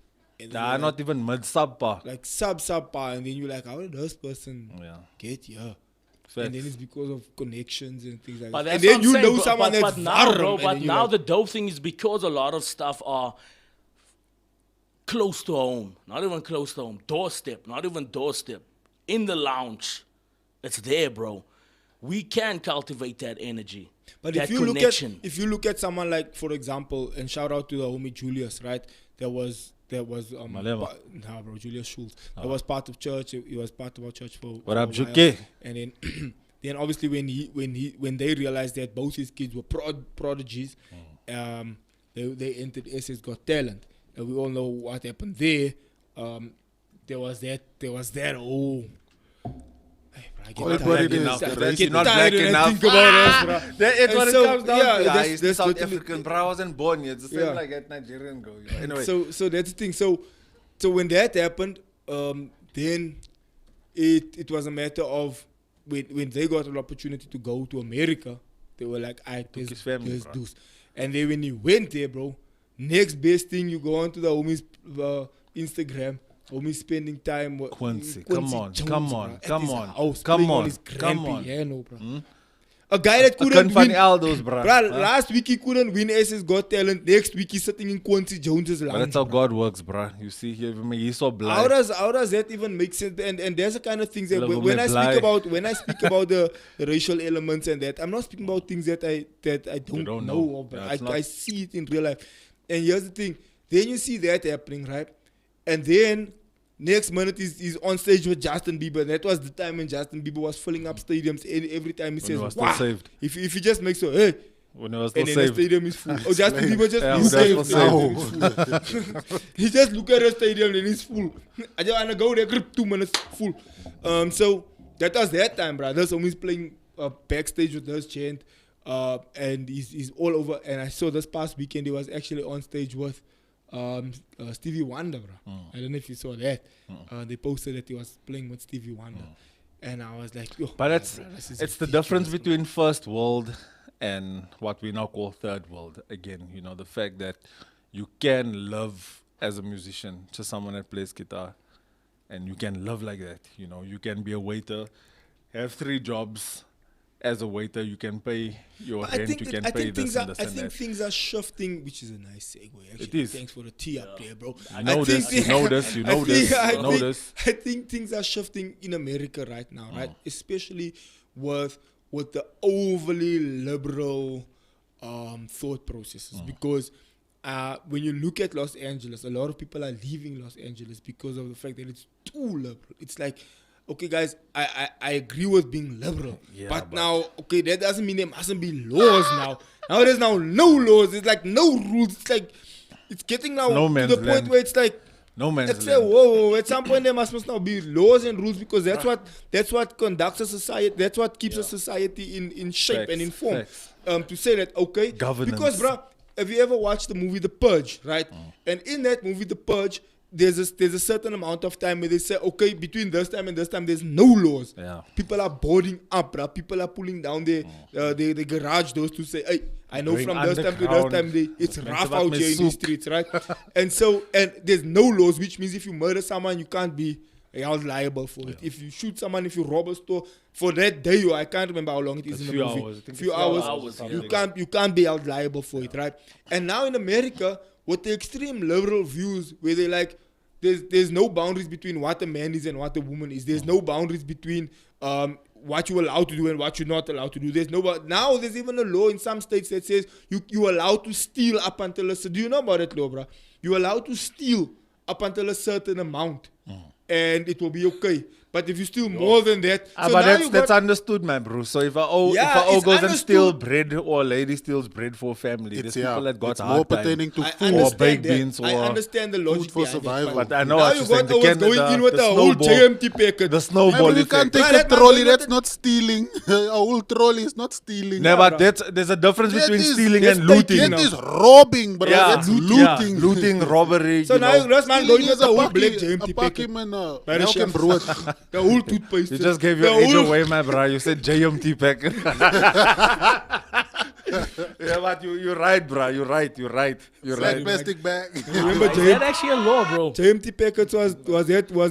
And then Nah, you're not even mid subpar. like subpar, and then you're like, how did this person Yeah. get here? Facts. And then it's because of connections and things like But that. that's And then what you I'm saying, know bro. someone but that's now, viral, bro, and but then you're now like, the dope thing is because a lot of stuff are close to home, not even close to home, doorstep, not even doorstep, in the lounge. It's there, bro. We can cultivate that energy, But that if you connection. look at someone like, for example, and shout out to the homie Julius, right? There was Malema. nah, bro, Julius Schultz. That was part of church. He was part of our church for What for up, a while. Juke? And then then obviously when they realized that both his kids were prodigies, they entered SS Got Talent, and we all know what happened there. There was that oh. Hey, bro, I get Call it tired. what I it get is. tired. That's I get not tired black and I enough. think about us, bro. That's And what so, it comes down yeah, to. that's- He's that's South literally- African, bro. I wasn't born yet. It's the same Yeah. like that Nigerian girl. You know? Anyway, So that's the thing. So when that happened, then it was a matter of when they got an opportunity to go to America, they were like, "I his family, there's bro. deuce." And then when he went there, bro, next best thing, you go onto the homie's Instagram. Homie spending time with Quincy, come on, Jones, come bro, on, at come his on, house, come playing on, his come grand on. piano, bro. A guy that I couldn't couldn't find win. Aldo's, bro. Bruh, last week he couldn't win SS Got Talent. Next week he's sitting in Quincy Jones's lounge. But that's how bruh. God works, bro. You see, he's so How blind. does that even make sense? And there's the kind of things that Love when me I blind. speak about the racial elements and that, I'm not speaking about things that I don't, don't know know. of. But Yeah, it's not- I see it in real life. And here's the thing. Then you see that happening, right? And then next minute he's on stage with Justin Bieber. That was the time when Justin Bieber was filling up stadiums every time he he says, was still wow. saved. If he just makes so, hey, When he was still and then the saved. stadium is full. Oh, Justin Bieber just Yeah, look that's at the what's stadium is full. He just look at the stadium and it's full. I just wanna go there, grip 2 minutes full. So that was that time, bro. There's always playing backstage with this chant, and he's all over. And I saw this past weekend he was actually on stage with Stevie Wonder, bro. I don't know if you saw that. They posted that he was playing with Stevie Wonder, and I was like, yo, But bro, it's this is the ridiculous, difference bro. between first world and what we now call third world. Again, you know, the fact that you can live as a musician, just someone that plays guitar, and you can live like that. You know, you can be a waiter, have 3 jobs. As a waiter, you can pay your I rent, think, you can I pay think this things and are. this I and think that. things are shifting, which is a nice segue. Actually, is. thanks for the tea up there, bro. You know this, you know this, you know this, you know this. I think things are shifting in America right now, right? Especially with the overly liberal thought processes, because when you look at Los Angeles, a lot of people are leaving Los Angeles because of the fact that it's too liberal. It's like, okay, guys, I agree with being liberal, but now, okay, that doesn't mean there mustn't be laws now. Now there's now no laws. It's like no rules. It's like it's getting now No to man's the point land. where it's like. No man's Let's land. say, whoa, at some point there must now be laws and rules because that's what conducts a society. That's what keeps a society in shape Facts, and in form. facts. To say that, okay, Governance. because, bro, have you ever watched the movie The Purge, right? And in that movie, The Purge, there's a certain amount of time where they say, okay, between this time and this time, there's no laws. Yeah. People are boarding up, bro. People are pulling down the garage doors to say, hey, I know Going from this time to this underground. time, it's Mense rough wat out my here in the soek. streets, right? and there's no laws, which means if you murder someone, you can't be held liable for it. If you shoot someone, if you rob a store, for that day, I can't remember how long it is in the few movie. hours. I think Few it's hours. yeah. You can't be held liable for it, right? And now in America, with the extreme liberal views, where they like, there's no boundaries between what a man is and what a woman is. There's no boundaries between what you're allowed to do and what you're not allowed to do. Now there's even a law in some states that says you're allowed to steal up until a certain. Do you know about that law, bro? You're allowed to steal up until a certain amount, and it will be okay. But if you steal more than that, Ah, so but now that's understood, my bro. So if I Yeah, it's goes and steal understood. bread or a lady steals bread for a family, there's people that got it's hard more time. pertaining to I food. understand baked that. beans I or understand the logic for behind it, survival. But I know now what you you're saying. got always going in with the whole JMT packet. The My snowball bro, you can't effect. take Right, a that man trolley. going That's with not stealing. A whole trolley is not stealing. No, but there's a difference That between is- stealing that's and looting. taking That now. is robbing, bro. Yeah, That's yeah, looting. looting, robbery. So you now know. that's man Stealing going is with the a whole black pakkie, JMT a packet. pakkie and By the milk and chef. brood. The whole toothpaste. You just gave your the age whole- away, my bro. You said JMT pack. Yeah, but you're right, bro. You're right. Black plastic bag. Remember Is that actually a law, bro? JMT packets was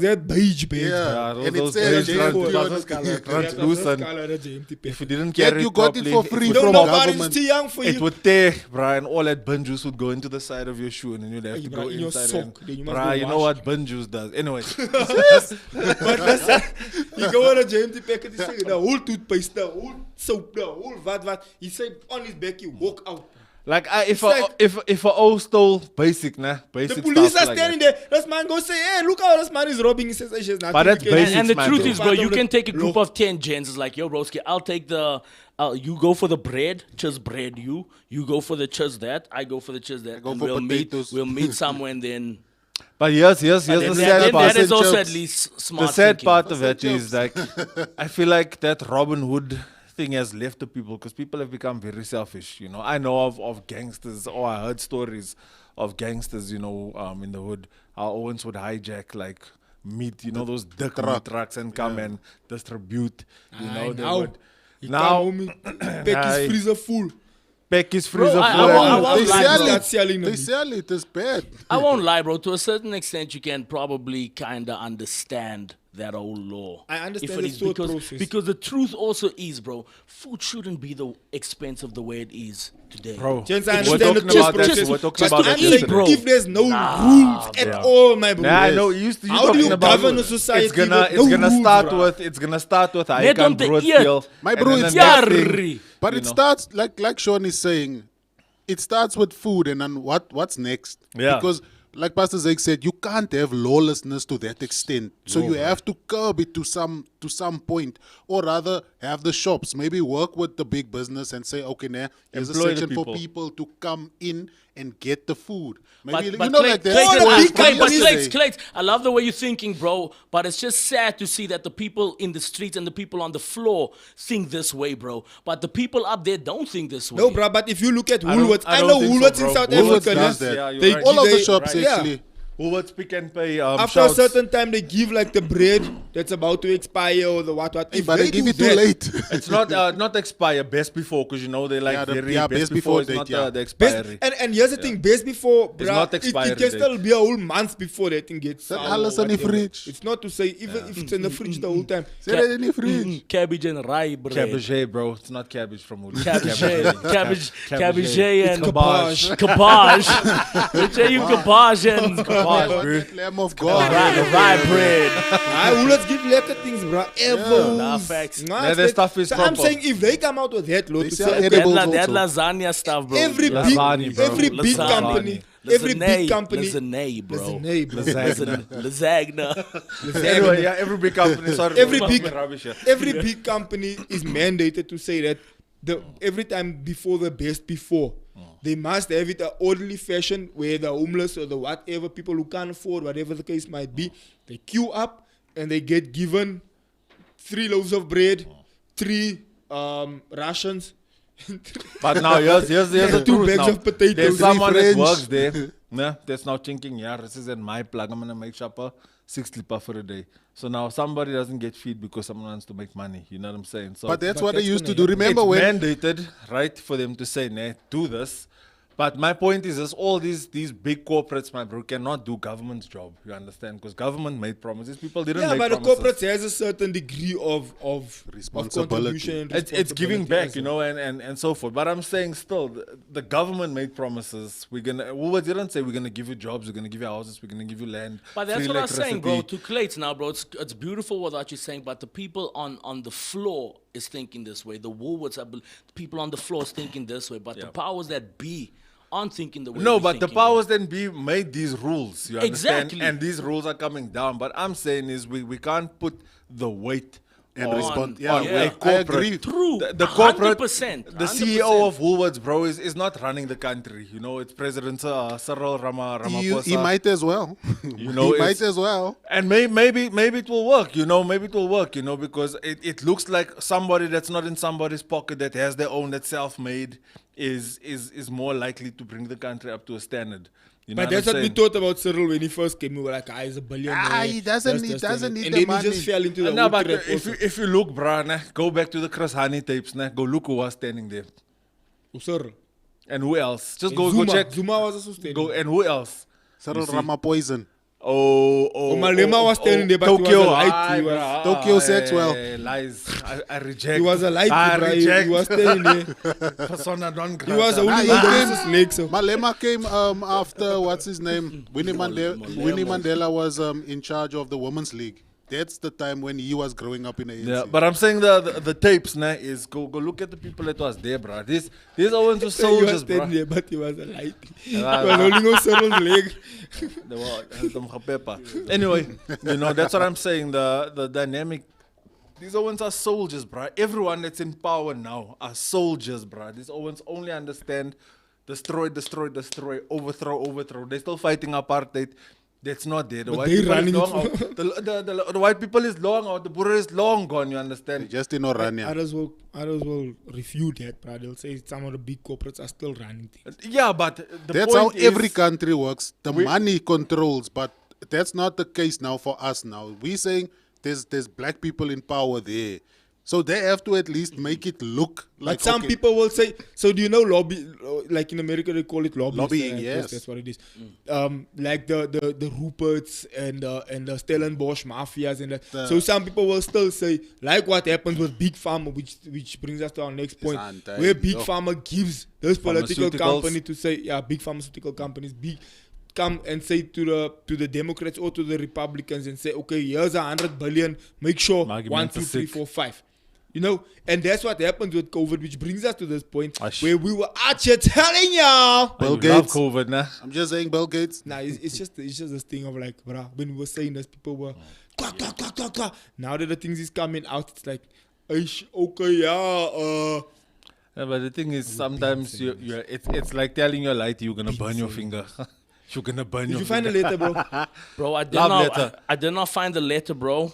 that beige beige. Yeah, those- and it those says beige JMT ones, on those it. color. Yeah, Translucent. that's color, the JMT If packet. you didn't Yet carry you it got it properly, for free would No, from no, the but it's government. too young for It you. would tear, bruh, and all that bin juice would go into the side of your shoe, and then you'd have Hey, to bruh, go in your inside. sock, then you must Bruh, go you know wash. what bin juice does. Anyway, But listen, you go on a JMT packet, he say the whole toothpaste, the whole soap, the whole what. He say on his back, he walk out. like It's like- if a O stole basic, basic The police stuff are like standing that. there. This man go say, hey, look how this man is robbing. He says, hey, she's nothing. But that's we can do." basic. And the man, truth bro. is, bro, Part you of the can take a group law. of 10 gents. It's like, yo, broski, I'll take the, you go for the bread, just bread you go for the just that, I go for the just that. go and for we'll potatoes. meet somewhere and then, But here's the then sad that part. is also chips. at least smart The sad thinking. part of it is like I feel like that Robin Hood thing has left the people because people have become very selfish. You know, I know of gangsters, or I heard stories of gangsters. You know, in the hood, how Owens would hijack like meat. You know, those dick meat trucks and come and distribute. You know, they now, would. he Now, come home, pack Aye. his freezer full. pack his freezer I full. won't- I and- won't They lie, sell bro. Start it. selling They them. sell it. It's bad. I won't lie, bro. To a certain extent, you can probably kind of understand that old law. I understand If it the is thought because, process. because the truth also is, bro, food shouldn't be the expensive the way it is today. Bro, Gents, I we're understand the talking thought about that. process. We're talking Just about to that eat, answer, bro. yesterday. if there's no rules at all, my bro. Nah, I know. You How do talking you about govern a society It's gonna, with it's no gonna rules, start bruh? with. It's gonna start with I Net can on the brood ear. still. My and bro, then it's the next Yarri. thing, But you it know. starts like Sean is saying, it starts with food, and then what's next? Yeah. Because like Pastor Zeke said, you can't have lawlessness to that extent. So you have to curb it to some point, or rather have the shops maybe work with the big business and say, okay, now there's a Employ the section for people. people to come in and get the food. Maybe But you know, Clay- like that. Clay- All the but big Clay- but companies- Clay, I love the way you're thinking, bro. But it's just sad to see that the people in the streets and the people on the floor think this way, bro. But the people up there don't think this way. No, bro, but if you look at I don't- Woolworths, I I don't know think so, Woolworths in bro. South Woolworths Africa. does they- that. Yeah, you're they- right. All of the they- shops yeah. actually. Woolworths Pick and Pay. After shouts. a certain time, they give like the bread that's about to expire or the what. If But they give do it too that- late. It's not expire. Best before, because you know they like Yeah, the- very yeah, best best before. before It's date, not yeah. the Best, expiry. and here's the thing, best before, It's bruh, not it expiry can still date. be a whole month before that thing gets That sour or alles in the whatever. fridge. It's not to say, even if it's in the fridge the whole time. Say that in the fridge. Cabbage and rye bread. Cabbage, bro. It's not cabbage from Woolworths. Cabbage and Cabbage and and cabbage. Which are you cabbage and I God, want bro. that lamb of God. The rye bread. Who let's give lekker things, bro. Ever. Nah, facts. Yeah, that stuff is so I'm proper. saying if they come out with that, Lord, They to sell say, edibles That also. lasagna stuff, bro. every big, Lasagna, bro. every big Lasagna. company, every big company, Lasagna, bro. Lasagna, bro. Lasagna. Anyway, yeah, every big company. Sorry, Every bro, big- I'm rubbish here. every big company is mandated to say that every time before the best before. They must have it an orderly fashion where the homeless or the whatever people who can't afford, whatever the case might be, they queue up and they get given 3 loaves of bread, 3 rations. But now here's the 2 truth bags now. of potatoes. There's someone that French. works there. Nah, that's now thinking, yeah, this is in my plug. I'm gonna make shopper 6 slipper for a day. So now somebody doesn't get feed because someone wants to make money. You know what I'm saying? So But that's But what they that's used to gonna do. Remember it's when mandated, right, for them to say, nah, do this. But my point is, all these big corporates, my bro, cannot do government's job. You understand? Because government made promises. People didn't Yeah, make but the promises. corporates has a certain degree of Responsibility. contribution and It's giving responsibility back, as you well. know, and so forth. But I'm saying still, the government made promises. Woolworths didn't say we're gonna give you jobs, we're gonna give you houses, we're gonna give you land. But that's free what I was saying, bro. electricity. To Clates now, bro. It's beautiful what you're saying, but the people on the floor is thinking this way. The Woolworths, the people on the floor is thinking this way. But the powers that be aren't thinking the way. No, we're but the thinking. powers then be made these rules. You understand? Exactly. And these rules are coming down. But I'm saying is we can't put the weight and on, respond. yeah, Yeah, yeah. I a corporate. agree. True. The corporate, 100%, the CEO of Woolworths, bro, is not running the country. You know, it's President Cyril Ramaphosa. He might as well. You know, he might it's- as well. And maybe it will work, you know, maybe it will work, you know, because it looks like somebody that's not in somebody's pocket that has their own, that's self-made, is more likely to bring the country up to a standard. You know But that's I'm what we saying? thought about Cyril when he first came. We were like, he's a billionaire. He doesn't need and the then money. he just fell into the No, whole but trap if also. if you look, bruh, nah, go back to the Chris Hani tapes, nah, go look who was standing there. Cyril. And who else? Just And go Zuma. check. Zuma was also standing. Go, and who else? Cyril see. Ramaphosa. Malema was standing there, but he was a light. aye, He was- bruh, Tokyo aye, Sexwell. Lies. I reject. He was a light, I bro. He reject. was standing there. Persona non He grata. was Ah, only he one came- Moses leg, so. Malema came after what's his name? Winnie Mandela was in charge of the Women's League. That's the time when he was growing up in the ANC. Yeah, but I'm saying the tapes, nah, is go look at the people that was there, bruh. These Owens were So he was soldiers, standing bruh. there, but he was a light. He Yeah, was holding on Cyril's leg. They were anyway, you know, that's what I'm saying. The dynamic. These Owens are soldiers, bruh. Everyone that's in power now are soldiers, bruh. These Owens only understand destroy, overthrow. They're still fighting apartheid. That's not there. The But white they people is running long it out. The white people is long out. The Boer is long gone. You understand? Just in Orania. Others will refute that, bro. They'll say some of the big corporates are still running things. Yeah, but the That's how point is, every country works. The money controls, but that's not the case now for us now. We're saying there's black people in power there. So they have to at least make it look like But some okay, people will say, so do you know lobby, like in America they call it Lobbying, I guess yes. that's what it is. Like the Ruperts and the Stellenbosch mafias and that. So some people will still say, like what happens with Big Pharma, which brings us to our next point, anti- where Big oh. Pharma gives this political Pharmaceuticals. company to say, big pharmaceutical companies, come and say to the Democrats or to the Republicans and say, okay, here's 100 billion, make sure Maar die 1, mensen 2, 3, sick. 4, 5. You know, and that's what happened with COVID, which brings us to this point Ash. where we were out here telling y'all. Bill you love Gates. COVID, nah. I'm just saying Bill Gates. Nah, it's just this thing of like, bruh, when we were saying this, people were quack. Now that the things is coming out, it's like, okay, Yeah, but the thing is, sometimes it's like telling your light you're gonna burn your finger. You're gonna burn Did your you find a finger. letter, bro? Bro, I did Love not. letter. I did not find the letter, bro.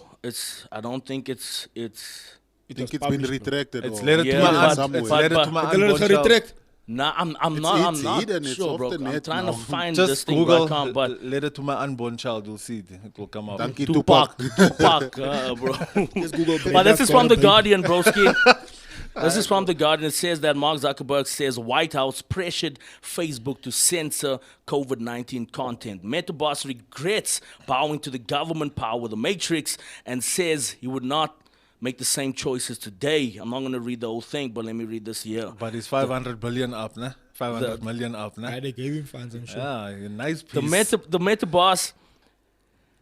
I don't think it's. I It think was it's been published, bro. retracted. It's or letter Yeah, to my but- aunt. somewhere. It's letter to my But then aunt. it's retract. Nah, I'm It's not hidden, it's sure, off bro. the I'm net trying now. to find this Just thing, Google but I can't. But letter to my unborn child. You'll see it will come out. Thank you, Tupac, Tupac. bro. Just Google. But this is from the Guardian. Guardian, broski. This is from the Guardian. It says that Mark Zuckerberg says White House pressured Facebook to censor COVID-19 content. Meta boss regrets bowing to the government power, the Matrix, and says he would not make the same choices today. I'm not going to read the whole thing, but let me read this here. But it's 500 billion up, nah? 500 million up, nah? Right, they gave him funds, I'm sure. Yeah, a nice piece. The Meta boss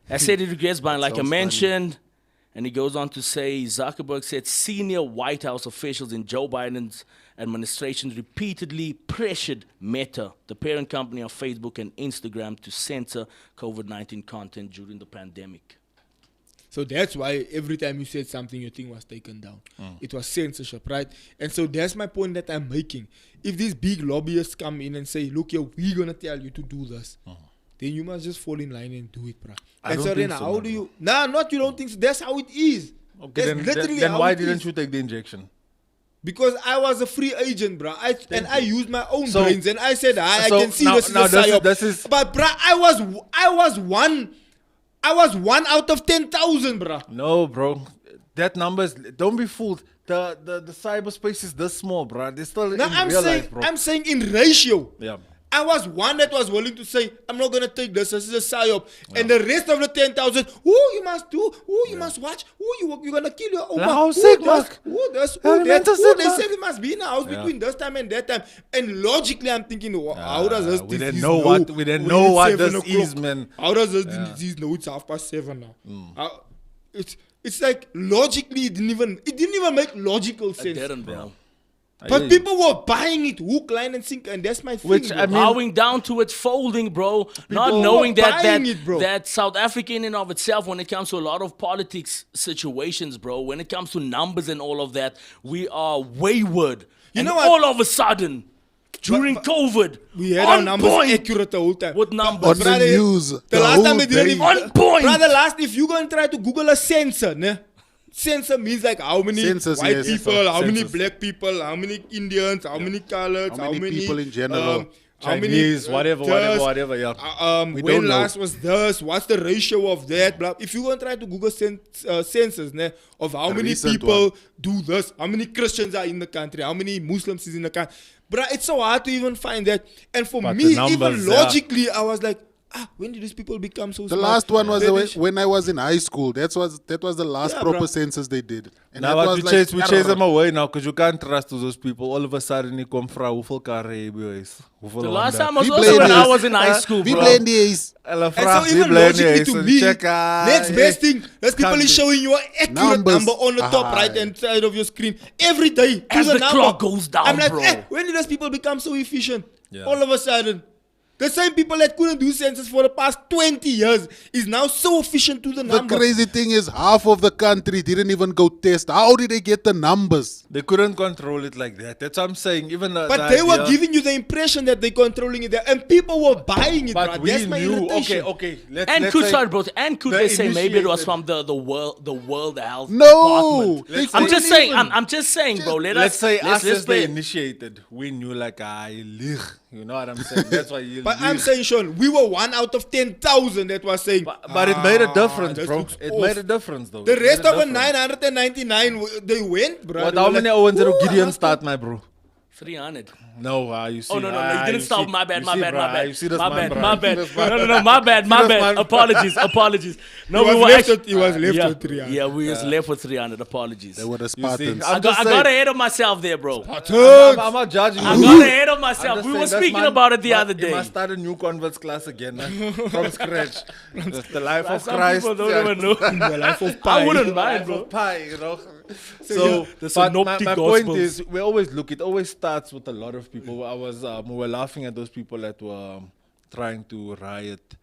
has said he regrets buying, like I Sounds mentioned, and he goes on to say Zuckerberg said senior White House officials in Joe Biden's administration repeatedly pressured Meta, the parent company of Facebook and Instagram, to censor COVID-19 content during the pandemic. So that's why every time you said something, your thing was taken down. It was censorship, right? And so that's my point that I'm making. If these big lobbyists come in and say, look here, we're going to tell you to do this, then you must just fall in line and do it, bro. I And don't so then think so, how man, do you... Nah, not you don't think so. That's how it is. Okay, That's literally then how why it didn't is. you take the injection? Because I was a free agent, bro. I used my own So- brains and I said, I so can see now- this is now a this is- psyop. this is- But, bro, I was one out of 10,000, bro. No, bro. That numbers, don't be fooled. The cyberspace is this small, bro. They're still Now in real life, bro. I'm saying in ratio. Yeah. I was one that was willing to say, I'm not gonna take this. This is a psyop. And the rest of the 10,000, you must do, you must watch, you're gonna kill your oma. How sick, Mark? This, How that, mental they sick, Mark? said it must be in the house between this time and that time. And logically, I'm thinking, how does this we didn't disease know what- we didn't know what 7 this o'clock? is, man. How does this disease know it's 7:30 now? It's like logically, it didn't even make logical I sense. didn't, bro. But people were buying it hook, line, and sinker, and that's my thing. Which, bro. I mean- Bowing down to it, folding, bro. Not were knowing that buying it, bro. that South Africa in and of itself, when it comes to a lot of politics situations, bro, when it comes to numbers and all of that, we are wayward. You And know what? all of a sudden, during COVID, we had on our numbers point accurate the whole time. with numbers. On the Brother, news, The the last whole time they didn't day. even, On point. Brother, if you go and try to Google a sensor, ne? Sensor means like how many Census, white yes. people, Yes, how many census. black people, how many Indians, how many coloreds, How many people in general. how many, Chinese, whatever, this, whatever, yeah. We when don't know. last was this? What's the ratio of that? Blah. If you go and try to Google census, ne, of how many recent people one. do this, how many Christians are in the country, how many Muslims is in the country, bruh, it's so hard to even find that. And for But me, the even numbers, yeah. logically, I was like, when did these people become so The smart? last one was Finish. when I was in high school. That was the last Yeah, proper bruh. census they did. And Now that what was we like, chase them away now because you can't trust those people. All of a sudden, you come from hoeveel karre heb jy is? Hoeveel The last Honda? time was We also when blame I this. was in high school, We bro. blame these. Hulle And vra, so wie even bly nie logically huis to en me, check, next best thing, those people can't is be. showing you an accurate Numbers. number on the top right hand side of your screen every day. To As the number. clock goes down, I'm like, bro. when did those people become so efficient? Yeah. All of a sudden. The same people that couldn't do census for the past 20 years is now so efficient to the The number. crazy thing is half of the country didn't even go test. How did they get the numbers? They couldn't control it like that. That's what I'm saying. Even But they were giving you the impression that they're controlling it there, and people were buying it, But bro. we That's my knew. irritation. Okay. Let's And let's could say- sorry, bro. And could they they say maybe it was initiated- from the World Health No, Department? they I'm couldn't just saying. even. I'm just saying, bro. Let's say us let's as play they initiated. We knew like I lieg. You know what I'm saying? That's why you. But I'm saying, Sean, we were one out of 10,000 that was saying. But it made a difference, this bro. looks It off. made a difference, though. The It rest made a of the difference. 999, they went, bro. What? They How were many like, Owens "Ooh, and I Gideon have start, my bro? 300. No, you see. Oh no, you didn't you stop. see- My bad, you my see, bad, bruh, my bad. You see this My man, bad, bruh. my You see bad. this man. No, my bad, my See this bad. man, bruh. Apologies. No, He we was were left actually. with- he was left yeah, with 300. Yeah, we was left with 300. Apologies. They were the You see, Spartans. I'm I just got saying. ahead of myself there, bro. I'm not judging I you. got ahead of I'm myself. just We saying were this speaking man about it the other He day. must start a new converts class again, from scratch. That's the life of Some Christ. people don't even know. The life of pi. I wouldn't Life mind, bro. of pie, you know. yeah, So, the but synoptic my point gospels. is, we always look. It always starts with a lot of people. We were laughing at those people that were trying to riot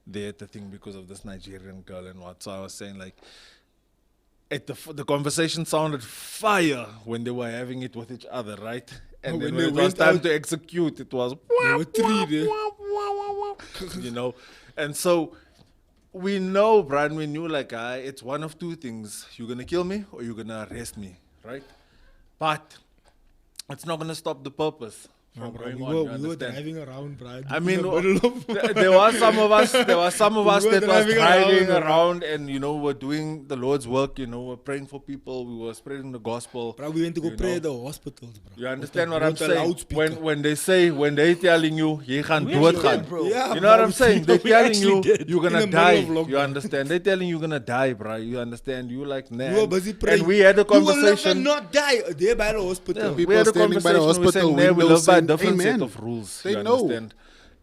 there at the thing because of this Nigerian girl and what. So I was saying like, the conversation sounded fire when they were having it with each other, right? And then When when they it was went time out- to execute, it was There were three there. you know. And so we know, Brian, we knew like it's one of two things. You're gonna kill me or you're gonna arrest me, right? But it's not gonna stop the purpose from Bro, going we on. were, you understand? driving around, bro. I mean, In the middle of- there were some of us. There were some of We us were that was driving driving around, around, and we're doing the Lord's work. We're praying for people. We were spreading the gospel. Bro, we went to go you pray know. at the hospitals, bro. You understand With what I'm the saying? loudspeaker. When they telling you, you can't We do it, actually did, bro. Yeah, you know what bro, I'm saying? They're we telling actually you did. you're In gonna the middle die. of lockdown. You understand? They're telling you you're gonna die, bro. You understand? You like nah. We were busy praying. And we had a You will live and conversation. not die there by the hospital. Yeah, People we had a standing by the conversation. We hospital saying, "Nah, we window live by a different Amen. set of rules. They you know. understand?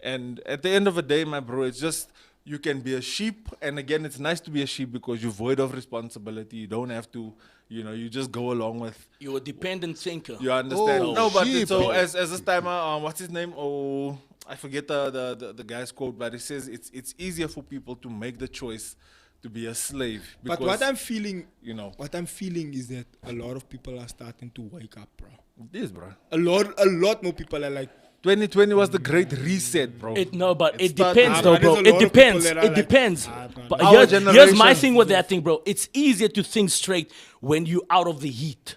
And at the end of the day, my bro, it's just you can be a sheep, and again, it's nice to be a sheep because you're void of responsibility. You don't have to, you just go along with. You're a dependent thinker. You understand? Oh, no, but sheep. so as this timer, what's his name? Oh, I forget the guy's quote, but he says it's easier for people to make the choice to be a slave. But what I'm feeling, what I'm feeling is that a lot of people are starting to wake up, bro. it is, bro. A lot more people are like, 2020 was the great reset, bro. It started- depends, though, but bro. there's a It lot of depends. people that are It like, depends. man. But Our here's my generation- thing with that thing, bro. It's easier to think straight when you're out of the heat.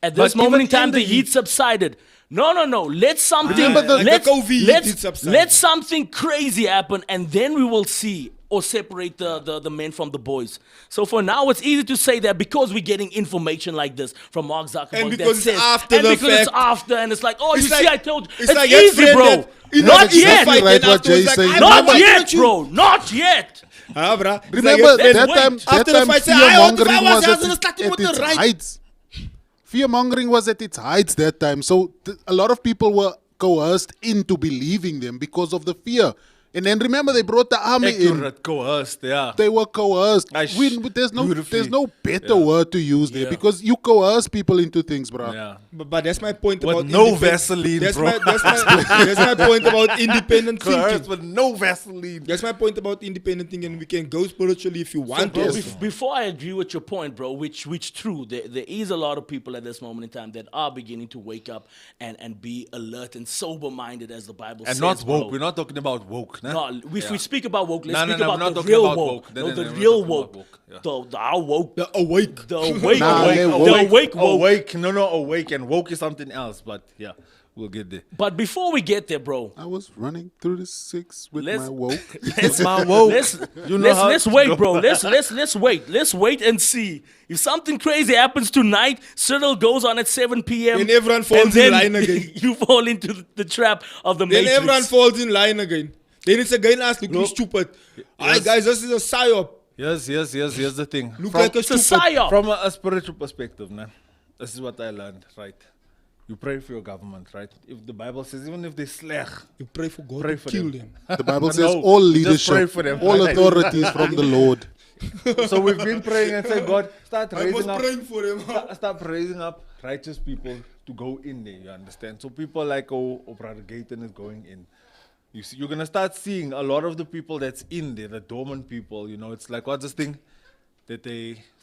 At But this moment even in time, in the the heat subsided. No. Let something. Remember the let's, COVID heat let's, did subside. let something crazy happen, and then we will see or separate the men from the boys. So for now, it's easy to say that because we're getting information like this from Mark Zuckerberg. And that because it's says- after and the because it's fact. after, and it's like, oh, It's you like- see, I told you. it's like easy, that friend bro. that- you know, Not that's yet. exactly right what afterwards, Jay saying. "Ah, Not why yet, don't you-" bro. Not yet. Bruh. It's Remember like your that friend- time? After That the time, fight, say, "I want to fear-mongering fight, was I was at starting with the its right." heights. Fear-mongering was at its heights that time. So a lot of people were coerced into believing them because of the fear. And then remember, they brought the army in. Accurate, coerced, yeah. They were coerced. Aish, There's beautifully. no better word to use there because you coerce people into things, bro. Yeah. But that's my point With about no independ- Vaseline, that's bro. that's my point about independent Coerced thinking. with no Vaseline. That's my point about independent thinking, and we can go spiritually if you want Bro, to. before I agree with your point, bro, which true, there is a lot of people at this moment in time that are beginning to wake up and be alert and sober-minded, as the Bible And says, not woke. bro. We're not talking about woke. Nah? No, if we speak about woke, let's No, no, speak no, we're about not the talking real about woke. woke. No, No, no, the no, we're real not talking woke. about woke, yeah. The our woke. The awake. The awake Nah, woke. they The woke. awake woke. Awake. No, awake. And woke is something else. But yeah, we'll get there. But before we get there, bro, I was running through the six with Let's- my woke. let's my woke. let's You know how let's to wait, go. bro. Let's wait. Let's wait and see if something crazy happens tonight. Cyril goes on at 7 p.m. Then everyone falls and in then line again. You fall into the trap of the Then Matrix. everyone falls in line again. Then it's again us looking stupid. Alright, guys, this is a psyop. Yes. Here's the thing. Look From- like a It's a stupid. psyop. From a spiritual perspective, man, this is what I learned, right? You pray for your government, right? If the Bible says, even if they slag, You pray for God Pray to for kill them. them. The Bible No, says all just pray leadership, for them. all authorities from the Lord. so we've been praying and saying, God, start I was raising up, praying for them. start raising up righteous people to go in there. You understand? So people like Brother Gayton is going in. You see, you're gonna start seeing a lot of the people that's in there, the dormant people. You know, it's like what's this thing that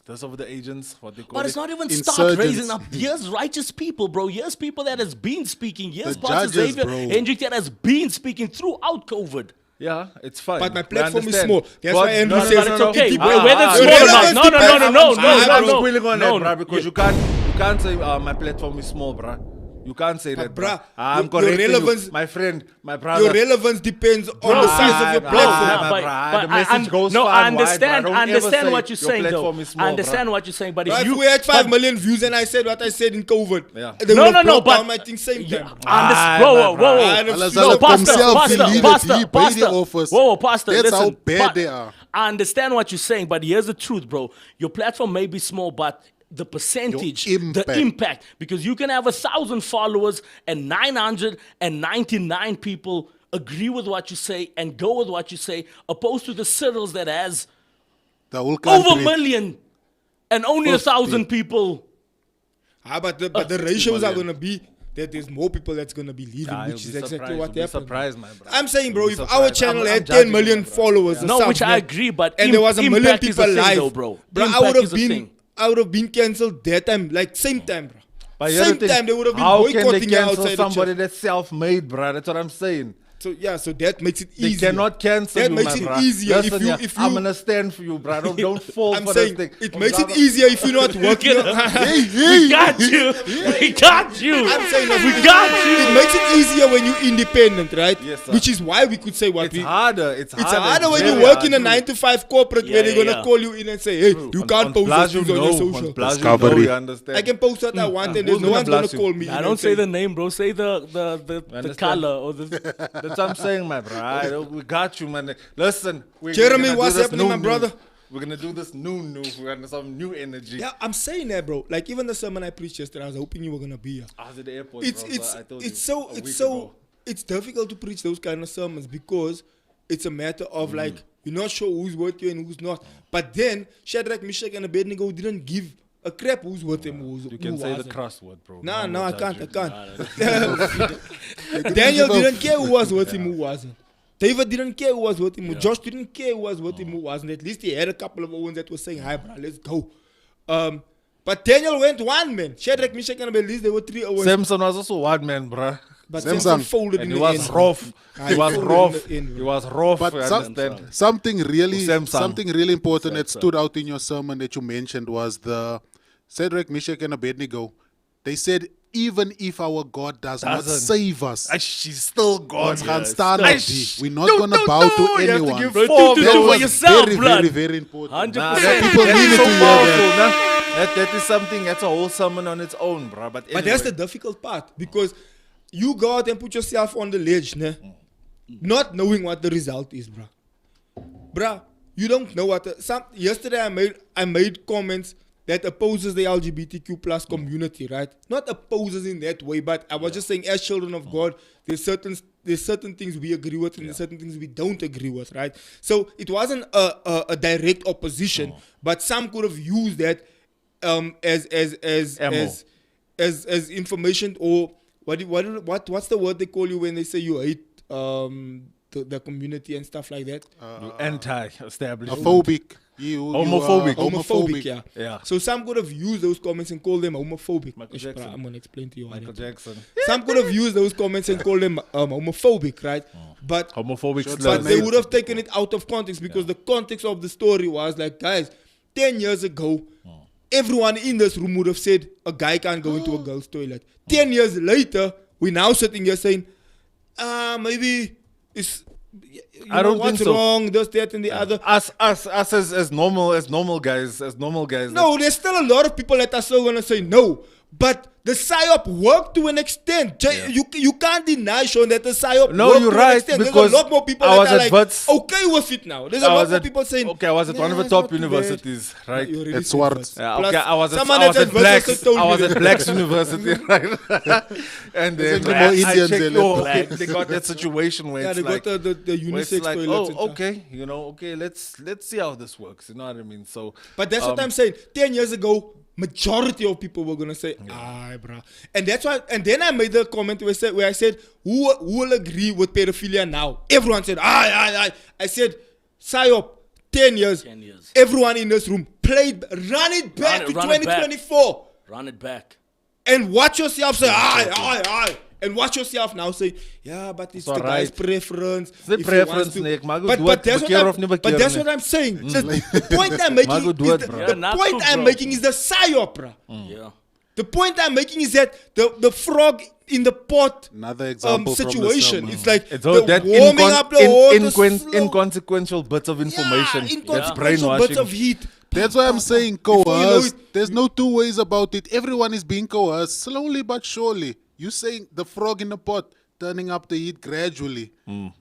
those of the agents, what they call But it. it's not even start Insurgents. raising up. Here's righteous people, bro. Here's people that has been speaking. Here's The Pastor judges, Xavier bro. Hendrick that has been speaking throughout COVID. Yeah, it's fine. But my We platform is understand. small. That's why Andrew says But it's okay. it Whether it's ah, small or not. relevance No, no, no, depends. no, no, I'm I'm no, squealing on no, that, bruh, because you can't say my platform is small, bruh. You can't say that, bruh, bruh. I'm your correcting relevance- you, my friend, my brother. Your relevance depends on the size of your Bro, platform. nah, but, bruh, but the message goes no, far I and wide, understand. bruh. Don't I ever understand say what you're your saying, though. platform is small, I understand bruh. what you're saying, but If if you we had 5 but- million views and I said what I said in COVID, Yeah. they No, would no, have no, brought but down my thing same yeah, time. I understand. Ah, Whoa, my whoa, bruh. whoa, I whoa. have Salazar no, Pastor, himself Pastor, believed it. Pastor, He paid Pastor. the offers. Whoa, Pastor, That's listen. how bad they are. I understand what you're saying, but here's the truth, bro. Your platform may be small, but the percentage, Your the impact. impact, because you can have 1,000 followers and 999 people agree with what you say and go with what you say, opposed to the Cyrils that has The whole country. over a million and only 1,000 people. But the ratios are going to be that there's more people that's going to be leaving, Ah, which you'll is be exactly surprised, what you'll be happened. surprised, my brother. I'm saying, bro, You'll if be our surprised. channel I'm had 10 judging million you, bro. followers, or No, which subs, I yeah, agree, but and there was a million impact is people a thing, live, though, bro. bro, I Impact would have is a been, thing. I would have been cancelled that time, like same time, bro. But here's the Same thing, time they would have been how can they boycotting you cancel outside the somebody church. that's self-made, bruh? That's what I'm saying. So yeah, so that makes it They easier. cannot cancel That you, makes my it bruh. easier Listen, if you yeah, if I'm you. gonna stand for you, bruh. Don't fall I'm for saying this thing. it makes it easier if you're not working. We got you. We got you. I'm saying that We got you. It makes it easier when you're independent, right? Yes, sir. Which is why we could say what It's we. harder. It's harder when you very work in a hard. 9-to-5 corporate where Yeah, they're gonna yeah. call you in and say, "Hey, you can't post Plus those things on your know, social." plus you Discovery. know, you understand. I can post what I want, and Who's there's no gonna one's gonna blast you? call me. I in don't and say the name, bro. Say the Understand? color or the. That's what I'm saying, my bro. We got you, man. Listen, Jeremy, what's happening, my brother? We're gonna do this new. We're gonna some new energy. Yeah, I'm saying that, bro. Like even the sermon I preached yesterday, I was hoping you were gonna be here. I was at the airport. It's bro, it's so I told it's you so a it's week so ago. it's difficult to preach those kind of sermons because it's a matter of like you're not sure who's worth you and who's not. But then Shadrach, Meshach, and Abednego didn't give a crap who's worth him, who You can say the wasn't. cross word, bro. Nah, No I one can't. will I judge can't. Daniel didn't care who was worth him, who wasn't. David didn't care who was worth him. Josh didn't care who was worth him, who wasn't. At least he had a couple of Owens that were saying, "Hi, bro, let's go." But Daniel went one man. Shadrach, Meshach, and Abednego, there were 3 Owens. Samson was also one man, bruh. But Samson. Samson folded And in he the was end. rough. Ah, He he was folded rough. in the end, He bro. was rough. But I understand. something really, Samsung. something really important that Samsung. stood out in your sermon that you mentioned was the Shadrach, Meshach, and Abednego. They said, even if our God does not Doesn't. save us, She's still God. ons gaan staan Still- op die. We're not going to bow to You have to anyone. give Bro, form, do That it bro. for was yourself, very, blood. very, very important. 100%. That- People that needed is so to hear powerful, that. nah. That is something. That's a whole sermon on its own, bro. But But that's the anyway. difficult part because you go out and put yourself on the ledge, ne? Not knowing what the result is, bruh. Bruh, you don't know what. Yesterday I made comments that opposes the LGBTQ plus community, right? Not opposes in that way, but I was just saying, as children of God, there's certain things we agree with and there's certain things we don't agree with, right? So it wasn't a direct opposition, but some could have used that Ammo. as information or what's the word they call you when they say you hate the community and stuff like that? Anti-establishment. Phobic. You Homophobic. are Homophobic, yeah. Yeah. So some could have used those comments and called them homophobic. Michael Ish, Jackson. bruh, I'm gonna explain to you. why Michael that. Jackson. Some could have used those comments and called them homophobic, right? But Homophobic Shots slurs. but they would have taken it out of context because the context of the story was like, guys, 10 years ago, everyone in this room would have said a guy can't go into a girl's toilet. 10 years later, we're now sitting here saying, maybe it's. I don't what's think so. wrong, this, that, and the other. Us as normal guys. No, there's still a lot of people that are still gonna say no. But the PSYOP worked to an extent. You can't deny, Sean, that the PSYOP No, worked you're to right, an extent. There's because a lot more people I was that are at like, Wits. okay with it now. There's a lot more people saying, okay, I was at one of the "Nah, top it's not too universities, bad." right? You already It's said Swart. Wits. Yeah, Plus, okay, I was someone at that's at Wits Blacks. also told I me was that. at Blacks University, right? And then There's more I Indians checked, there, oh, like okay, Blacks. they got that situation where Yeah, it's they like, got the where it's unisex like, toilets and oh, stuff. okay, let's see how this works. You know what I mean? So, But that's what I'm saying. 10 years ago, majority of people were gonna say, bruh. And that's why. And then I made the comment where I said, who will agree with pedophilia now? Everyone said, I said, PSYOP, 10 years. 10 years. Everyone in this room run it back to run it back. 2024, Run it back. and watch yourself say, aye. And watch yourself now say, yeah, but it's the guy's alright. preference. the if he preference, wants to." Nick. Maar goed, But doe het. that's what Bekeer I'm- of niet but bekeer, that's Nick. what I'm saying. The point I'm making Maar goed, doe is het, bro. Yeah, the not point too, I'm bro. making is the PSYOP, bruh. Yeah. The point I'm making is that the frog in the pot Another example from the situation. sermon. It's like It's all the that warming up the water slow. inconsequential bits of information. That's inconsequential brainwashing. bits of heat. That's why I'm saying Before you know coerced. it- There's no two ways about it. Everyone is being coerced slowly but surely. You saying the frog in the pot turning up the heat gradually.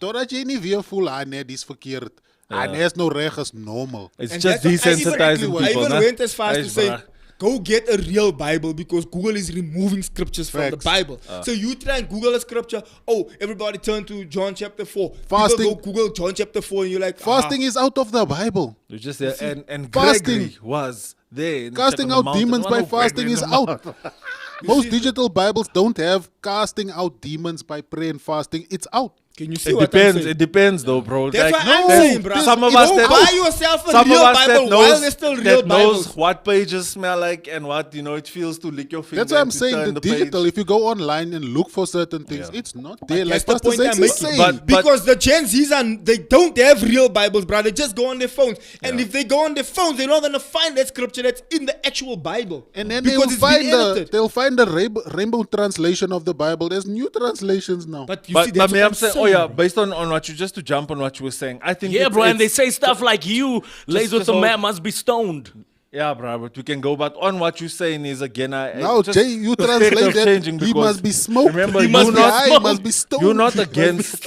Totdat jy nie weer voel, nee, dis verkeerd. Nee, is nou reg is normal. It's And just that's what- I desensitizing even- I people. even nah? went as far as to Eish, say, bruh. go get a real Bible because Google is removing scriptures from the Facts. Bible. So you try and Google a scripture. Oh, everybody turn to John chapter 4. Fasting- People go Google John chapter 4 and you're like, Fasting is out of the Bible. You just and Fasting. Gregory was there. in Casting the out mountain. demons There by was no fasting Gregory is in the out. mountain. Most digital Bibles don't have casting out demons by prayer and fasting. It's out. Can you see It what I'm depends. saying? It depends, though, bro. That's Like, what I'm no, saying, bro. some of You us don't that buy yourself a some real of us Bible that while knows, there's still real that knows Bibles. what pages smell like and what it feels to lick your finger. That's why I'm and to saying turn the page. digital, if you go online and look for certain things, it's not there. That's Like the Pastor point I'm Zex is making. saying. But- Because the Gen Zs they don't have real Bibles, bro. They just go on their phones. And if they go on their phones, they're not gonna find that scripture that's in the actual Bible. And then because it's been edited. they'll find the rainbow translation of the Bible. There's new translations now. But you see, But that's me, what I'm saying, oh yeah, bro. based on what you just to jump on what you were saying, I think Yeah, it's- bro, and they it's- say stuff like you, lays with just a hold- man, must be stoned. Yeah, bro, but we can go. But on what you're saying is again, Now, just Jay, you perspective translate that changing he because must be smoked. Remember, He you must be not high, he smoked. must be stoned. You're not He must be against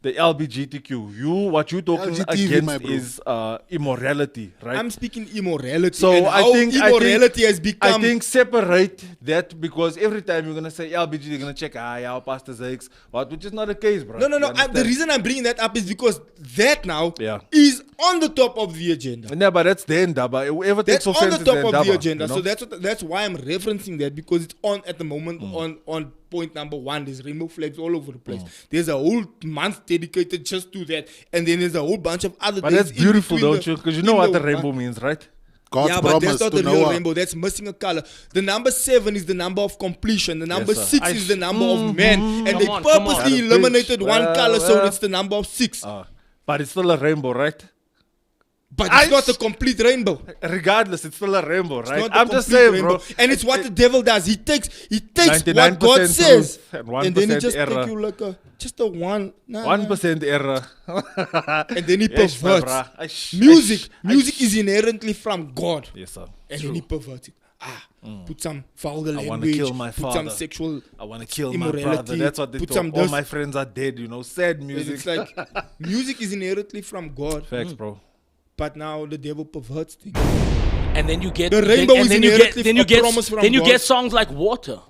the LGBTQ. What you're talking LGTV, my against bro. is immorality, right? I'm speaking immorality. So and how immorality has I become. think separate that, because every time you're gonna say LGBT, you're gonna check our Pastor Zakes, which is not the case, bro. No. You The understand? reason I'm bringing that up is because that now Yeah. is on the top of the agenda. Yeah, but that's the end, but whoever takes That's on offense the is top of the Ndaba, agenda. you know? So that's why I'm referencing that, because it's on at the moment on point number 1. There's rainbow flags all over the place. There's a whole month dedicated just to that, and then there's a whole bunch of other But days that's in beautiful, between don't you? Because you know what the rainbow means, right? God's yeah, but promise that's not to the real Noah. rainbow. That's missing a color. The number 7 is the number of completion. The number sir. 6 is the number of man. And they Come on. purposely Gotta eliminated preach. one Well, color, so well. it's the number of 6. But it's still a rainbow, right? But it's not a complete rainbow. Regardless, it's still a rainbow, It's right? not a I'm just complete saying, rainbow. bro. And it's what the devil does. He takes 99% what God says, truth and and then he 1% just error. take you like just a one. Nah, 1% error. And then he Yes, my perverts. bra. Aish, Music. aish, Music aish. is inherently from God. Yes, sir. And then he perverts it. Put some vulgar I wanna language. kill my put some father. sexual. I want to kill my brother. Immorality, That's what they put talk. some All this- my friends are dead, sad And music. it's like music is inherently from God, Facts, bro. but now the devil perverts things. And then you get The then, rainbow and is then you get inherently then you a get promise from then you God. get songs like Water.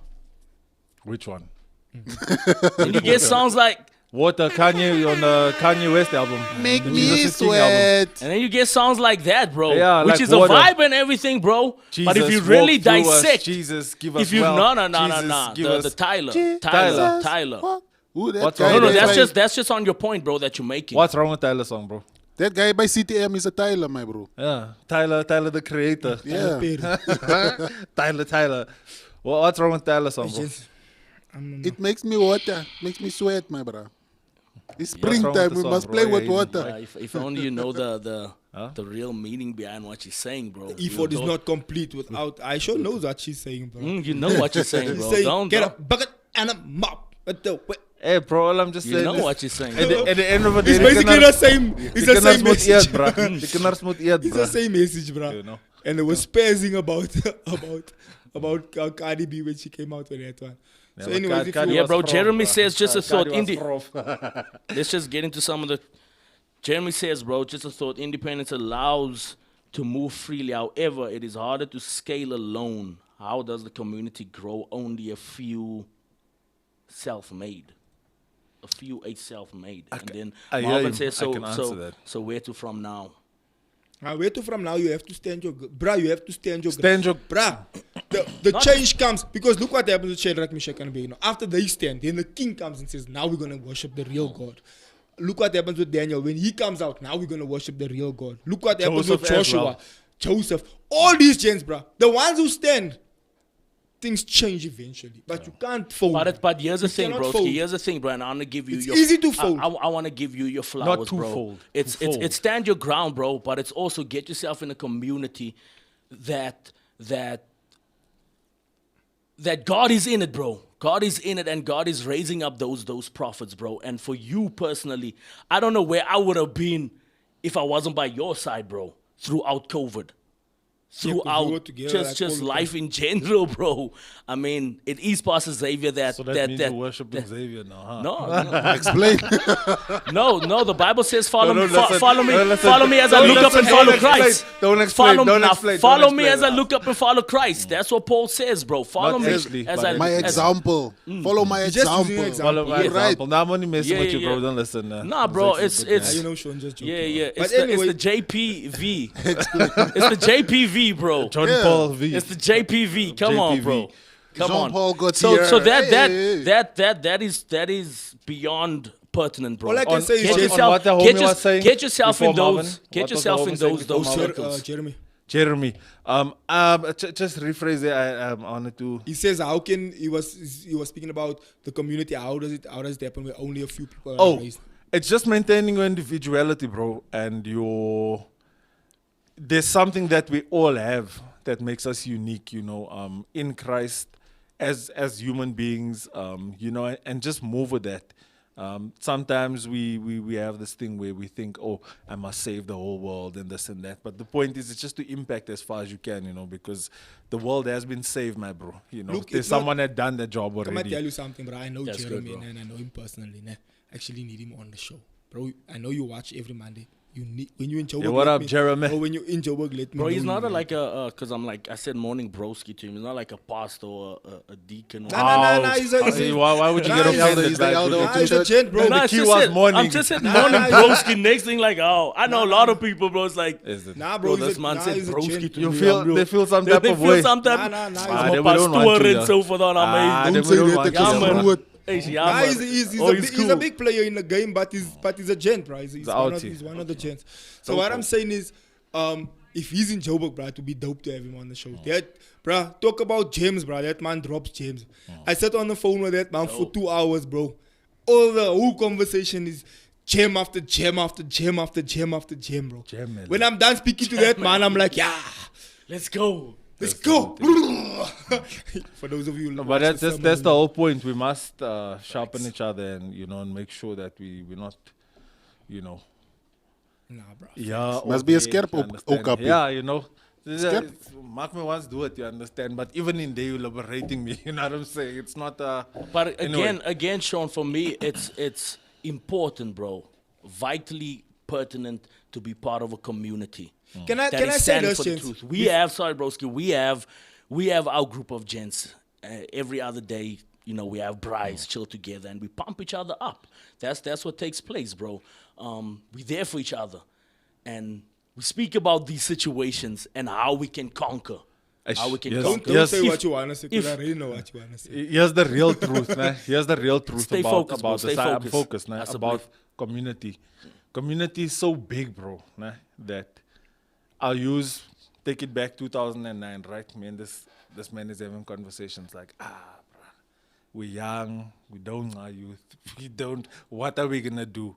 Which one? Then you get songs like Water, Kanye on the Kanye West album. Make The me Jesus is King album. sweat. and then you get songs like that, bro. Yeah, which like is Water. a vibe and everything, bro. But if Jesus you really walk through us. dissect, Jesus, give us if you wealth. no, Jesus, give the us Tyler. Tyler. Who that What's guy? wrong? No, that's that's by- just on your point, bro, that you're making. What's wrong with Tyler song, bro? that guy by CTM is a Tyler, my bro. Yeah, Tyler the creator. Yeah. Tyler. What's wrong with Tyler song, bro? It makes me water, makes me sweat, my bro. It's wrong with springtime. the We song, must bro? play Yeah, with you- water. If only you know the real meaning behind what she's saying, bro. Effort You is don't- not complete without. I sure knows what she's saying, bro. You know what you're saying, She's bro. saying, Don't, get a don't. bucket and a mop. But the Hey, bro, all I'm just You saying know is, what you're saying. at the end of the day, it's basically the same. It's the same message. bro. You cannot smooth eat, It's bro. the same message, bro. You know. And it was spazzing about Cardi B when she came out with that one. So, but anyways, if Cardi you Yeah, was bro. prof, Jeremy bro. says just a thought. Cardi was prof. Let's just get into some of the. Jeremy says, bro, just a thought. Independence allows to move freely. However, it is harder to scale alone. How does the community grow? Only a few self-made. A few ain't self-made. And then I hear Marvin him. says, I can answer that. so where to from now? where to from now, you have to stand your bruh, you have to stand your Stand your- bruh. The change comes because look what happens with Shadrach, Meshach, and Abednego. After they stand, then the king comes and says, now we're gonna worship the real God. Look what happens with Daniel. When he comes out, now we're gonna worship the real God. Look what happens with Joseph as Joshua, well. Joseph, all these gents, bruh. The ones who stand, things change eventually. But you can't fold. But here's the thing, cannot bro. fold. Here's the thing, bro. And I'm gonna give you It's your. easy to fold. I want to give you your flowers, too bro. fold, It's to fold. it's stand your ground, bro. But it's also get yourself in a community that God is in it, bro. God is in it, and God is raising up those prophets, bro. And for you personally, I don't know where I would have been if I wasn't by your side, bro. Throughout COVID. 'cause we Throughout were together, like, just all the life in general, bro. I mean, it is Pastor Xavier that So that means you're worshiping Xavier now, huh? no, Explain. no. The Bible says, "Follow No, me, listen, follow me, no, listen. follow me as I Don't look up listen, and follow don't explain, Christ." don't explain, Follow, don't now, explain, follow don't me as I explain. look up and follow Christ. That's what Paul says, bro. Follow Not me actually, as but I My as- example. Follow my just using example. your example. Follow my Yeah. example. Now I'm only messing Yeah, with you, yeah, bro. yeah. Don't listen. Nah, bro, it's You know, Sean just joking. yeah. But It's anyway, the JPV. It's the JPV, bro. John Yeah. Paul V. It's the JPV. Come on, JPV. bro. Come on. Jean-Paul Gaultier. So Hey, hey. that is beyond pertinent, bro. all I can say is Get just, on what the homie was saying get yourself in before Marvin? those. Get What was yourself the in homie saying those before Marvin? circles. Jeremy. Jeremy. Just rephrase it. I wanted to. He says, "How can he was speaking about the community? How does it happen where only a few people are Oh, raised?" it's just maintaining your individuality, bro, and your. There's something that we all have that makes us unique, in Christ, as human beings, and just move with that. Sometimes we have this thing where we think, oh, I must save the whole world and this and that. But the point is, it's just to impact as far as you can, because the world has been saved, my bro. Look, There's it's not- someone that done the job Come I already. tell you something, bro. I know That's Jeremy good, bro. and I know him personally. Nah. Actually need him on the show. Bro, I know you watch every Monday. You need when you in Joburg. what let up, me- Jeremy? Bro, when you in Joburg, let me Bro, know he's not you- like cause I'm like, I said morning broski to him. He's not like a pastor or a deacon. Nah, he's a- Why would you Nah, get he's the offended? elder, he's the by- elder. Nah, he's a gent, bro. the Nah, key just was said- morning. I'm just saying Nah, morning nah, broski. Next thing like, oh, I know a lot of people, bro. It's like, Is it? Nah, bro, this man said he's a broski gent. to You me. feel- I'm real. they feel some type They of feel way. some type. Nah, he's Ah, I'm then a we don't want pastor to, and yeah. so forth on our Ah, man. then Don't we say don't that want because to, Yeah, I'm man. rude. Yeah, Nah, man. he's Oh, a he's he's a cool. big player in the game, but he's a gent, bro. He's outie. he's one of the gents. So what I'm saying is, if he's in Joburg, bro, to be dope to have him on the show. That, bro, talk about gems, bro. That man drops gems. I sat on the phone with that man for 2 hours, bro. All the whole conversation is gem after gem after gem after gem after gem, bro. Gem, man. When I'm done speaking to that man, I'm like, yeah, Let's go. let's go. For those of you, who No, watch but the that's summer the whole point. We must sharpen each other and and make sure that we're not, Nah, bro. yeah. Must be a okay, skerp you op- understand? ook up, Yeah, Skerp. Mark me once do it, you understand. But even in there, you're liberating me. You know what I'm saying? It's not. But Anyway. again, Sean, for me, it's important, bro, vitally pertinent to be part of a community. Can I that say is standing this, for the gents? truth. We have, sorry, broski, we have our group of gents. Every other day, we have brides chill together and we pump each other up. That's what takes place, bro. We're there for each other, and we speak about these situations and how we can conquer. How we can Yes. conquer. Don't Yes. say what you wanna say, because if- I already know what you wanna say. Here's the real truth, man. Here's the real truth Stay about focused, bro. about Stay this. I'm focused. focused, man. That's a About belief. community. Community is so big, bro. Nah, that take it back 2009, right? Me and this man is having conversations like, bruh, we're young, we don't know youth, we don't. What are we gonna do?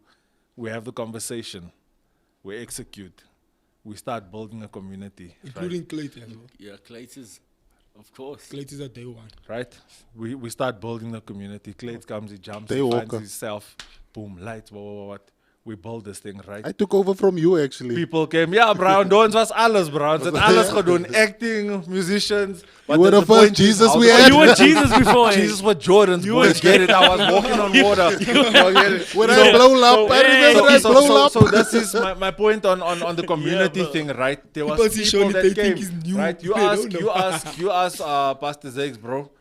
We have the conversation, we execute, we start building a community, Including Clayton as well. Yeah, Clayton's, of course. Clayton's a day one. right? We start building the community. Clay comes, he jumps, Day he finds walker. himself, boom, lights, what. We build this thing, right? I took over from you actually. People came, yeah, bro, Dons was alles, bro. Ons het alles gedoen. Acting, musicians. But were the first point is, Jesus how we the- had. You were Jesus before. eh? Jesus with Jordans, you boys get it. I was walking on water. When I blow up, I remember I blow up. So this is my point on the community bro. thing, right? There was People see people Shoni, that they came, think he's new. right? You They ask, don't you know. ask, you ask Pastor Zex, bro,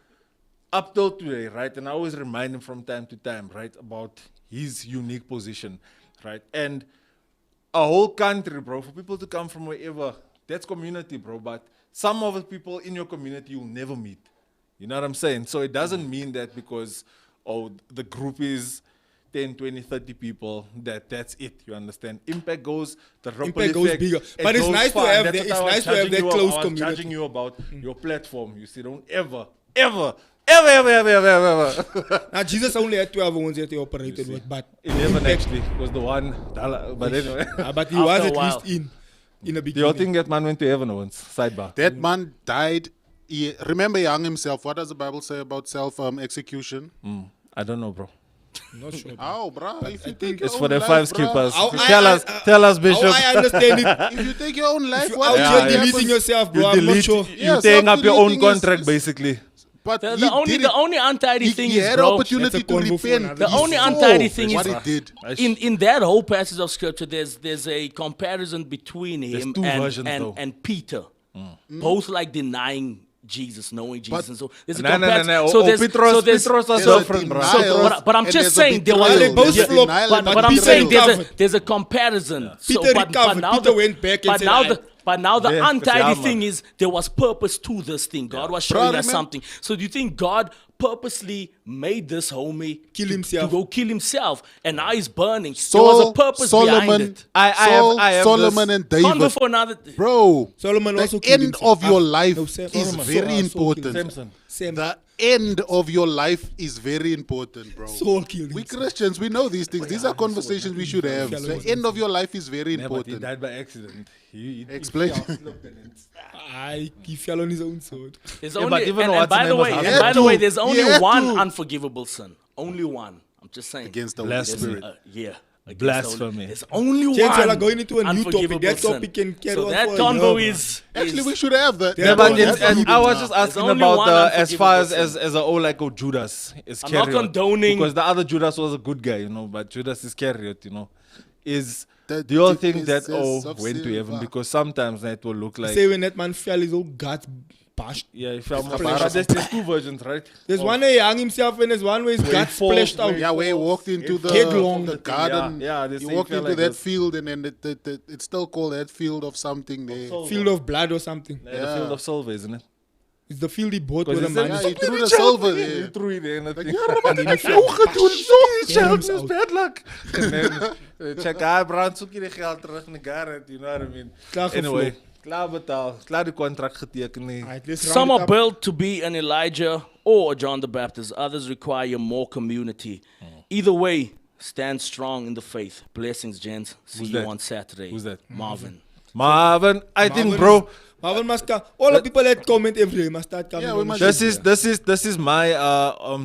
up till today, right? And I always remind him from time to time, right, about his unique position, right? And a whole country, bro, for people to come from wherever, that's community, bro. But some of the people in your community you'll never meet. You know what I'm saying? So it doesn't mean that because, the group is 10, 20, 30 people, that's it. You understand? Impact goes, the ripple Impact goes effect, bigger. it But it's goes nice to far. have That's that- what it's I was nice to have judging that you close I was community. judging you about your platform. You see, don't ever. Now, Jesus only had 12 ones that he operated with, but 11 actually was the one. But anyway. but he After was a at while. least in the Do you beginning. think that man went to heaven once? Sidebar. That man died. Remember, he hung himself. What does the Bible say about self execution? I don't know, bro. Not sure. Oh, bro, if you think take your It's for own the life, five bruh, skippers. How Tell us, Bishop. How I understand it. If you take your own life, If you what out here deleting yourself, bro, I'm not sure. Yeah, You're tearing up your own self-deleting is- contract, basically. But The, he the only did the it. only untidy thing He is, had bro. opportunity That's a to convo for repent. another The day. only He untidy saw thing is what he did. in that whole passage of scripture, there's a comparison between him two versions, though. and Peter, both like denying Jesus, knowing Jesus. And so there's a No, no, no, comparison. no. So Oh, there's Petros so there's was There's so- a different, bro. denial but I'm and just there's a saying there was betrayal. They both There's a flopped, denial but, and but I'm betrayal. saying recovered. there's a comparison. So, Peter but recovered. now Peter the, went back and but said, now "I-" but now the Yeah, untidy yeah, thing man. is there was purpose to this thing. God was Bro, showing us remember- something. So do you think God purposely made this homie Kill to himself. go kill himself, and now he's burning? There was a purpose behind Solomon, it. I have Solomon this- and David. Convo for another. Bro, Solomon the also killed end himself. of your Ah, life no, Sam- is Solomon. very Saul killed important. Samson. Sam, The end of your life is very important, bro. Saul killed We himself. Christians, we know these things. These are conversations we should have. The end of your life is very Yeah, but he important. died by accident. He Explain. he fell on his own sword. There's Yeah, only, but even and what's by the the name way, was and Hannah? by the way, He there's only had one to. unforgivable sin. Only one. I'm just saying. Against the Holy Blasphemy. Spirit. Yeah. against Blasphemy. the Holy- There's only one. Gents, y'all are going into a new topic. unforgivable That sin. topic can carry so on that for a convo year, is Actually, is- we should have that. Yeah, Yeah, but that's I was just asking only about one as far as unforgivable as a whole like Judas is I'm not Iscariot. condoning- because the other Judas was a good guy, you know, but Judas Iscariot, you know, is That do you all it think is that of went to heaven? silver. Because sometimes that will look like Say when that man fell, his whole guts bashed. yeah, if I'm, Kapara. but there's two versions, right? There's one where he hung himself and there's one where his Where he guts falls, splashed out. Yeah, where he walked into the Headlong. garden. Yeah, they he say he walked fell into like that this. field, and then it's still called that field of something there. Field of blood or something. Yeah, the field of silver, isn't it? It's the field he bought Because with he the said, money. Yeah, he threw the silver He there. threw it in. Like, Like, yeah, And then he fell. Shells is out. bad luck. And then check, brand soek jy die geld terug in die garret, you know what I mean? Klaar Anyway, gevloek. klaar betaal, klaar die contract geteken nie. Alright, let's Some round are it up. built to be an Elijah or a John the Baptist. Others require more community. Either way, stand strong in the faith. Blessings, gents. See Who's you that? on Saturday. Who's that? Marvin. Marvin, I think Marvin bro, is- Marvin must come. All the people that comment every day must start coming. Yeah, we on must- the This show. this is my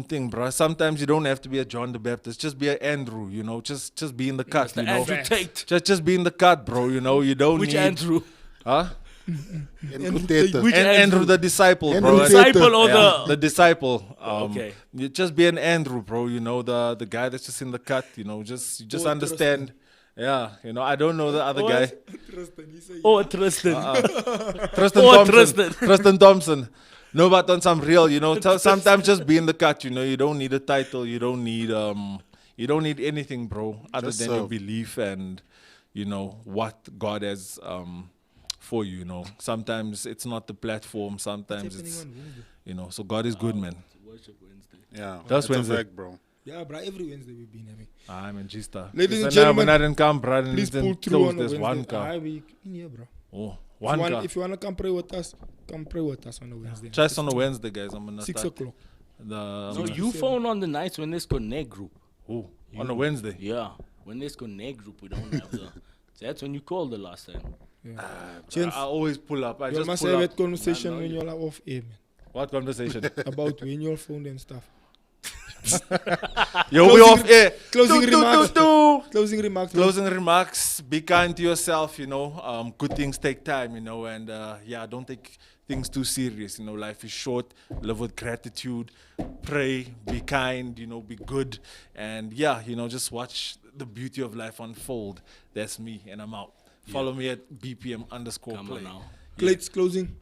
thing, bro. Sometimes you don't have to be a John the Baptist, just be an Andrew, you know, just be in the cut, The you know. Andrew Tate. Just be in the cut, bro, you know, you don't Which need Andrew? Huh? And Kuteta. Which Andrew the disciple, Andrew bro. the Disciple or Yeah, the... the disciple. Okay. You just be an Andrew, bro. You know the guy that's just in the cut. You know, just Oh, understand. Yeah, you know, I don't know the other guy. Oh, Tristan. Tristan Oh, Thompson. Tristan. Tristan Thompson. No, but on some real, you know, sometimes just be in the cut. You know, you don't need a title. You don't need anything, bro, other Just than your serve. belief and you know what God has for you. You know, sometimes it's not the platform. Sometimes it's you know. So God is good, man. Yeah, That's a Wednesday. fact, bro. Yeah, bro. Every Wednesday we've been having. I'm in G-Star. Ladies and gentlemen, when I didn't come, bro, and Please then pull through close, on a there's Wednesday. one car. We in here, bro. Oh, one car. If you wanna come pray with us, come pray with us on a Wednesday. Just on a Wednesday, guys. I'm gonna 6 start o'clock. the So you phone on the nights when there's connect group. oh, on a Wednesday. Yeah. When there's connect group, we don't have the... That's when you called the last time. Gents, I always pull up. I you just must pull have up. that conversation I know when you. you're off air, man. What conversation? About when you're phone and stuff. Yo, we off air. Closing Do, do, remarks. do, do. Closing remarks. bro. Closing remarks. Be kind to yourself. You know, good things take time. You know, and yeah, don't take things too serious. You know, life is short. Live with gratitude. Pray. Be kind. You know, be good. And yeah, you know, just watch the beauty of life unfold. That's me, and I'm out. Follow me at BPM _ Come play. on now. Clates closing.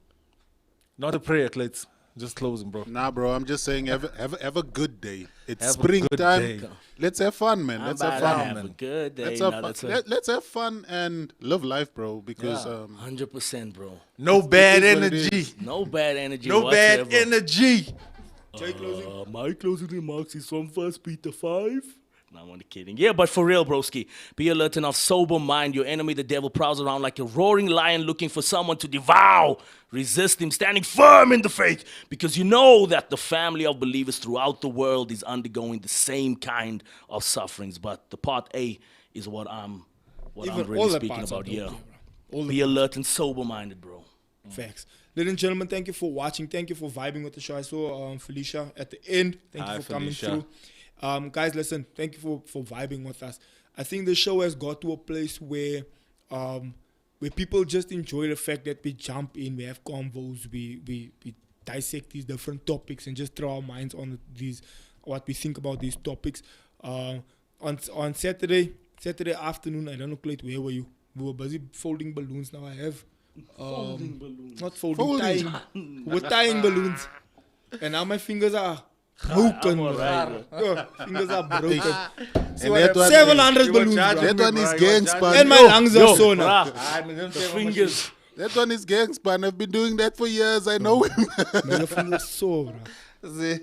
Not a prayer, Clates. Just closing, bro. Nah, bro, I'm just saying, have a good day. It's Have a good springtime. day. Let's have fun, man. I'm Let's about have to fun. have a good day. Let's No, have that's fun. a- Let's have fun and live life, bro. Because 100%, bro. No bad is what it energy. is. No bad energy No bad whatsoever. energy. My closing remarks is from 1 Peter 5. No, I'm only kidding. Yeah, but for real, broski, be alert and of sober mind. Your enemy, the devil, prowls around like a roaring lion looking for someone to devour. Resist him, standing firm in the faith, because you know that the family of believers throughout the world is undergoing the same kind of sufferings. But the part A is what I'm Even all really the speaking parts are about dope, here. yeah, bro. All the Be alert and sober minded, bro. Facts. Ladies and gentlemen, thank you for watching. Thank you for vibing with the show. I saw Felicia at the end. Thank Hi, you for coming Felicia. through. Guys, listen, thank you for vibing with us. I think the show has got to a place where people just enjoy the fact that we jump in, we have convos, we dissect these different topics and just throw our minds on these, what we think about these topics. On Saturday afternoon, I don't know, Clayton, where were you? We were busy folding balloons. Now I have not folding, tying. We're tying balloons, and now my fingers are broken. bro. Yo, fingers are broken. and that one, 700 balloons, bro. that one is gang span. And my lungs are sore now. The fingers. That one is gang span. I've been doing that for years. I know him. My fingers sore, bro. See?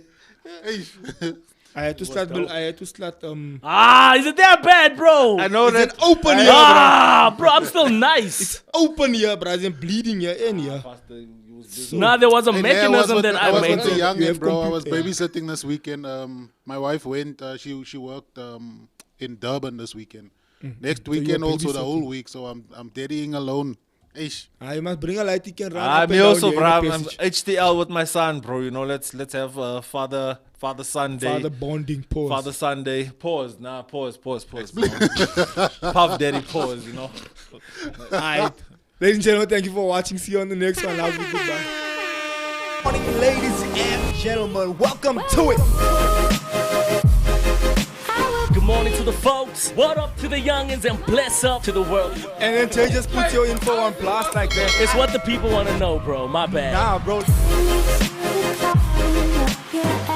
I had to start. Is it that bad, bro? I know that. Open here, bro. Bro, I'm still nice. Open here, bro. I'm bleeding here and here. Nah, there was a And yeah, mechanism that I I was made. with the You young have bro. I was computer. babysitting this weekend. My wife went. She worked in Durban this weekend. Next weekend you're also the whole babysitting. week. So I'm daddying alone. Ish. I must bring a light. You can run up Me and also, down bro. here I'm in the passage. HTL with my son, bro. You know, let's have father Father Sunday. Father bonding pause. Father Sunday. Pause. Nah, pause. Puff Daddy pause, you know. Alright. Ladies and gentlemen, thank you for watching. See you on the next one. Love you. Goodbye. Morning, ladies and gentlemen. Welcome to it. Good morning to the folks. What up to the youngins and bless up to the world. And then Tay just put your info on blast like that. It's what the people want to know, bro. My bad. Nah, bro. Yeah.